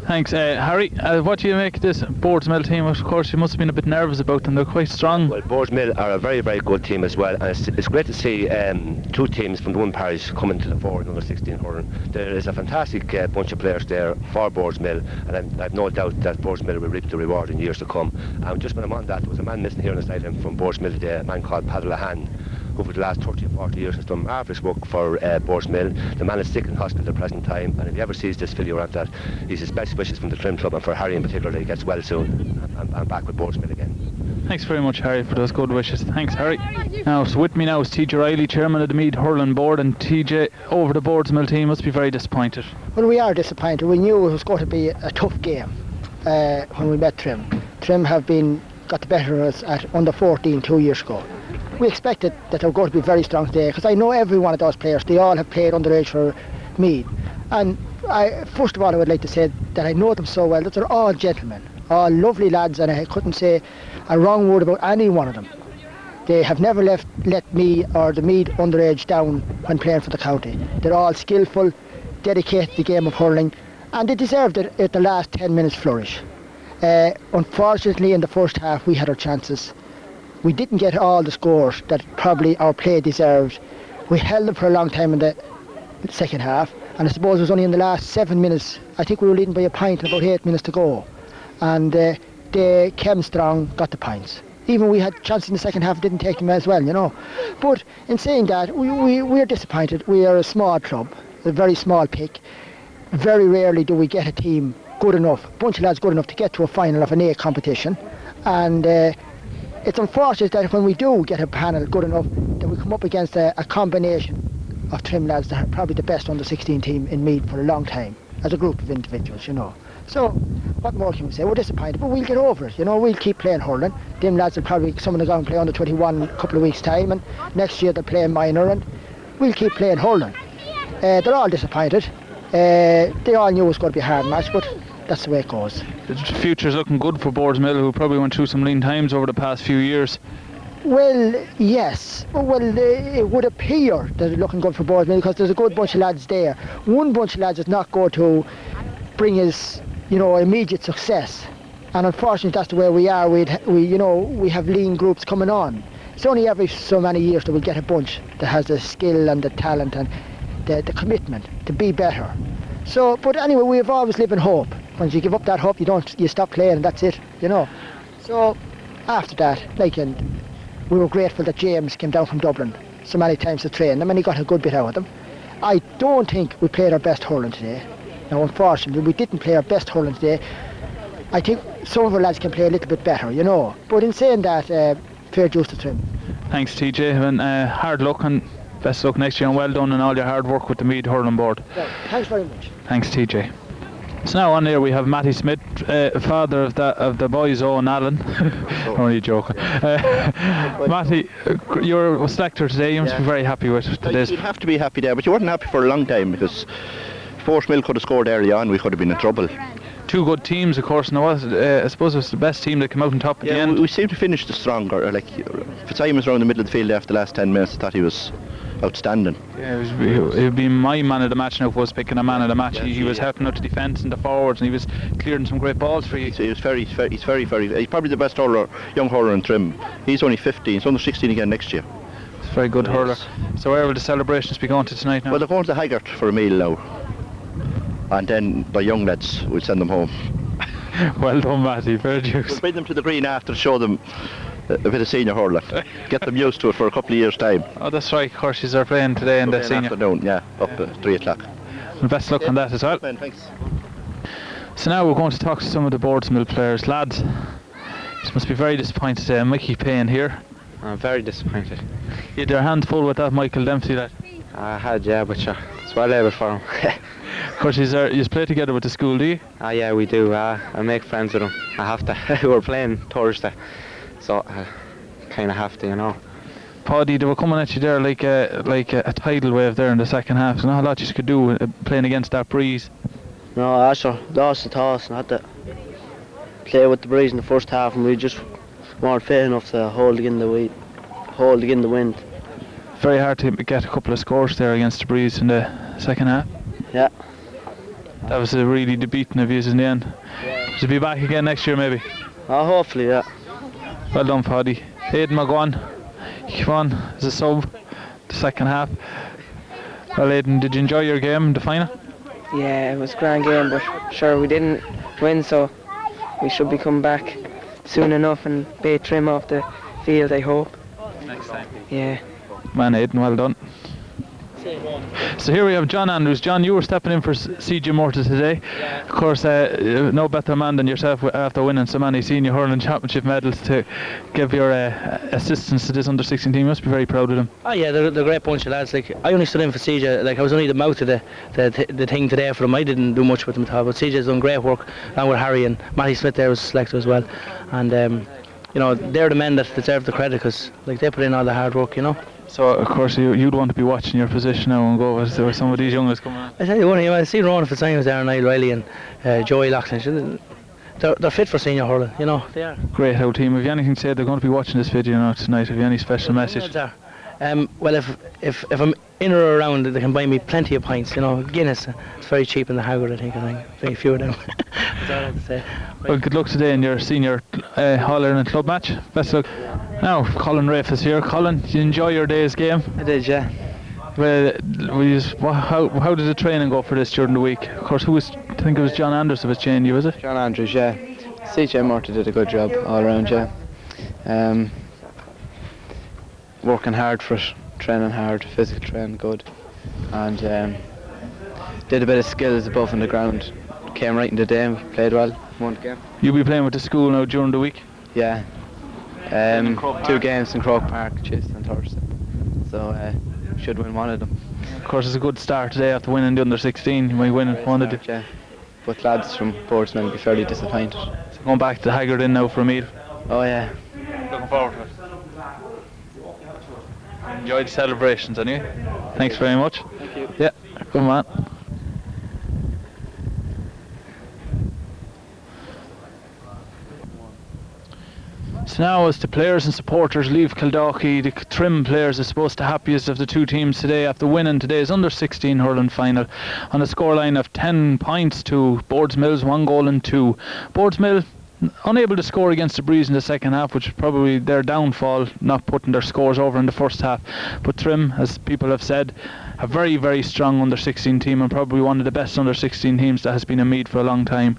Thanks. Harry, what do you make of this Boardsmill team? Of course, you must have been a bit nervous about them. They're quite strong. Well, Boardsmill are a very, very good team as well, and it's great to see 2 teams from the one parish coming to the fore in under 16 hurling. There is a fantastic bunch of players there for Boardsmill, and I've no doubt that Boardsmill will reap the reward in years to come. And just when I'm on that, there was a man missing here on the sideline from Boardsmill today, a man called Paddy Lahan, who for the last 30 or 40 years has done marvellous work for Boardsmill. The man is sick in hospital at the present time, and if he ever sees this video around that, he's his best wishes from the Trim Club, and for Harry in particular, that he gets well soon and back with Boardsmill again. Thanks very much, Harry, for those good wishes. Thanks, Harry. Now, so with me now is TJ Riley, chairman of the Meath Hurling Board, and TJ, over the Boardsmill team, must be very disappointed. Well, we are disappointed. We knew it was going to be a tough game when we met Trim. Trim have got the better of us at under 14 2 years ago. We expected that they were going to be very strong today, because I know every one of those players. They all have played underage for Meath, and first of all I would like to say that I know them so well, that they're all gentlemen, all lovely lads, and I couldn't say a wrong word about any one of them. They have never let me or the Meath underage down when playing for the county. They're all skillful, dedicated to the game of hurling, and they deserved it at the last 10 minutes flourish. Unfortunately, in the first half we had our chances. We didn't get all the scores that probably our play deserved. We held them for a long time in the second half, and I suppose it was only in the last 7 minutes, I think we were leading by a point and about 8 minutes to go, and they came strong, got the points. Even we had chances in the second half, didn't take them as well, you know. But in saying that, we're disappointed. We are a small club, a very small pick. Very rarely do we get a team good enough, a bunch of lads good enough to get to a final of an A competition, and it's unfortunate that when we do get a panel good enough, that we come up against a combination of Trim lads that are probably the best under 16 team in Meath for a long time, as a group of individuals, you know. So what more can we say? We're disappointed, but we'll get over it, you know. We'll keep playing hurling. Them lads will probably, some of them go and play under 21 in a couple of weeks time, and next year they'll play minor, and we'll keep playing hurling. They're all disappointed. They all knew it was going to be a hard match, but that's the way it goes. The future's looking good for Boardsmill, who probably went through some lean times over the past few years. Well, yes. Well, it would appear that it's looking good for Boardsmill, because there's a good bunch of lads there. One bunch of lads is not going to bring us, you know, immediate success, and unfortunately that's the way we are. We have lean groups coming on. It's only every so many years that we get a bunch that has the skill and the talent and the commitment to be better. So, but anyway, we've always lived in hope. Once you give up that hope, you stop playing, and that's it, you know. So after that, we were grateful that James came down from Dublin so many times to train them, and he got a good bit out of them. I don't think we played our best hurling today. Now, unfortunately, we didn't play our best hurling today. I think some of our lads can play a little bit better, you know. But in saying that, fair dues to Trim. Thanks, TJ, and hard luck and best luck next year, and well done on all your hard work with the Meath Hurling Board. Right, thanks very much. Thanks, TJ. So now on there we have Matty Smith, father of the boys, Owen Allen. Only joking. Matty, you're a selector today. You must be very happy with today's. You'd have to be happy there, but you weren't happy for a long time, because Boardsmill could have scored early on. We could have been in trouble. two good teams, of course, and I suppose it was the best team that came out on top at the end. We seemed to finish the stronger. Like Fitzsimon was around the middle of the field after the last 10 minutes. I thought he was outstanding. Yeah, it would be my man of the match now if I was picking a man of the match. He was helping out the defence and the forwards, and he was clearing some great balls for you. He was very. He's probably the best young hurler in Trim. He's only 15. He's under 16 again next year. It's a very good hurler. So where will the celebrations be going to tonight now? Well, they're going to Haggart for a meal now, and then the young lads will send them home. Well done, Matty. Fair dukes. We'll bring them to the green after to show them a bit of senior hurling. Get them used to it for a couple of years' time. Oh, that's right. Of course, they're playing today in the senior afternoon. Yeah, up at 3 o'clock. Well, best luck on that as well. Thanks. So now we're going to talk to some of the Boardsmill players. Lads, you must be very disappointed today. Mickey Payne here. I'm very disappointed. You had your hands full with that Michael Dempsey lad. I had, yeah, but sure, it's well able for him. Of course, you play together with the school, do you? Yeah, we do. I make friends with him. I have to. We're playing Thursday, so I kind of have to, you know. Paddy, they were coming at you there like a tidal wave there in the second half. There's not a lot you could do playing against that breeze. No, that's the toss, not to play with the breeze in the first half, and we just weren't fit enough to hold again the wind. Very hard to get a couple of scores there against the breeze in the second half. Yeah. That was really the beating of you in the end. Yeah. Should be back again next year maybe. Hopefully, yeah. Well done, Paddy. Aidan McGowan, you come on as a sub the second half. Well, Aidan, did you enjoy your game in the final? Yeah, it was a grand game, but sure we didn't win, so we should be coming back soon enough and beat Trim off the field, I hope. Next time. Yeah. Man, Aidan, well done. So here we have John Andrews. John, you were stepping in for CJ Morta today. Yeah. Of course, no better man than yourself after winning so many senior hurling championship medals to give your assistance to this under 16 team. You must be very proud of them. Oh yeah, they're a great bunch of lads. Like I only stood in for CJ. Like I was only the mouth of the thing today for them. I didn't do much with them at all. But CJ's done great work, along with Harry, and Matty Smith there was selected as well. And you know, they're the men that deserve the credit because like they put in all the hard work, you know. So of course you'd want to be watching your position now and go with some of these young lads coming on. I tell you what, I see Ronan Fitzsimons there, and Niall Riley and Joey Loughlin. They're fit for senior hurling, you know. They are. Great how team. Have you anything to say? They're going to be watching this video now tonight. Have you any special message? Well, if I'm in or around, they can buy me plenty of pints. You know, Guinness. It's very cheap in the Haggard, I think. Very few of them. That's all I have to say. Well, good luck today in your senior All Ireland club match. Best luck. Now, Colin Rafe is here. Colin, did you enjoy your day's game? I did, yeah. Well, how did the training go for this during the week? Of course, I think it was John Andrews that was training you, was it? John Andrews, yeah. CJ Morta did a good job all around, yeah. Working hard for it, training hard, physical training good, and did a bit of skills above and the ground. Came right in the day and played well, won the game. You'll be playing with the school now during the week? Yeah. 2 games in Croke Park, Tuesday and Thursday. So should win one of them. Of course, it's a good start today after winning the under 16. You might win one of them. Yeah. But lads from Boardsmill will be fairly disappointed. So going back to Haggard in now for a meal. Oh yeah. Looking forward to it. Enjoy the celebrations anyway. Thanks very much. Thank you. Yeah, good man. So now as the players and supporters leave Kildalkey, the Trim players are supposed to happiest of the two teams today after winning today's under 16 hurling final on a scoreline of 10 points to Boardsmill's 1 goal and 2. Boardsmill unable to score against the breeze in the second half, which is probably their downfall, not putting their scores over in the first half. But Trim, as people have said, a very, very strong under 16 team and probably one of the best under 16 teams that has been in Meath for a long time.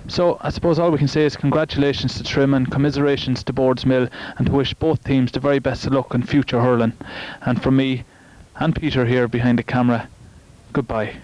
So I suppose all we can say is congratulations to Trim and commiserations to Boardsmill, and to wish both teams the very best of luck in future hurling. And from me and Peter here behind the camera, goodbye.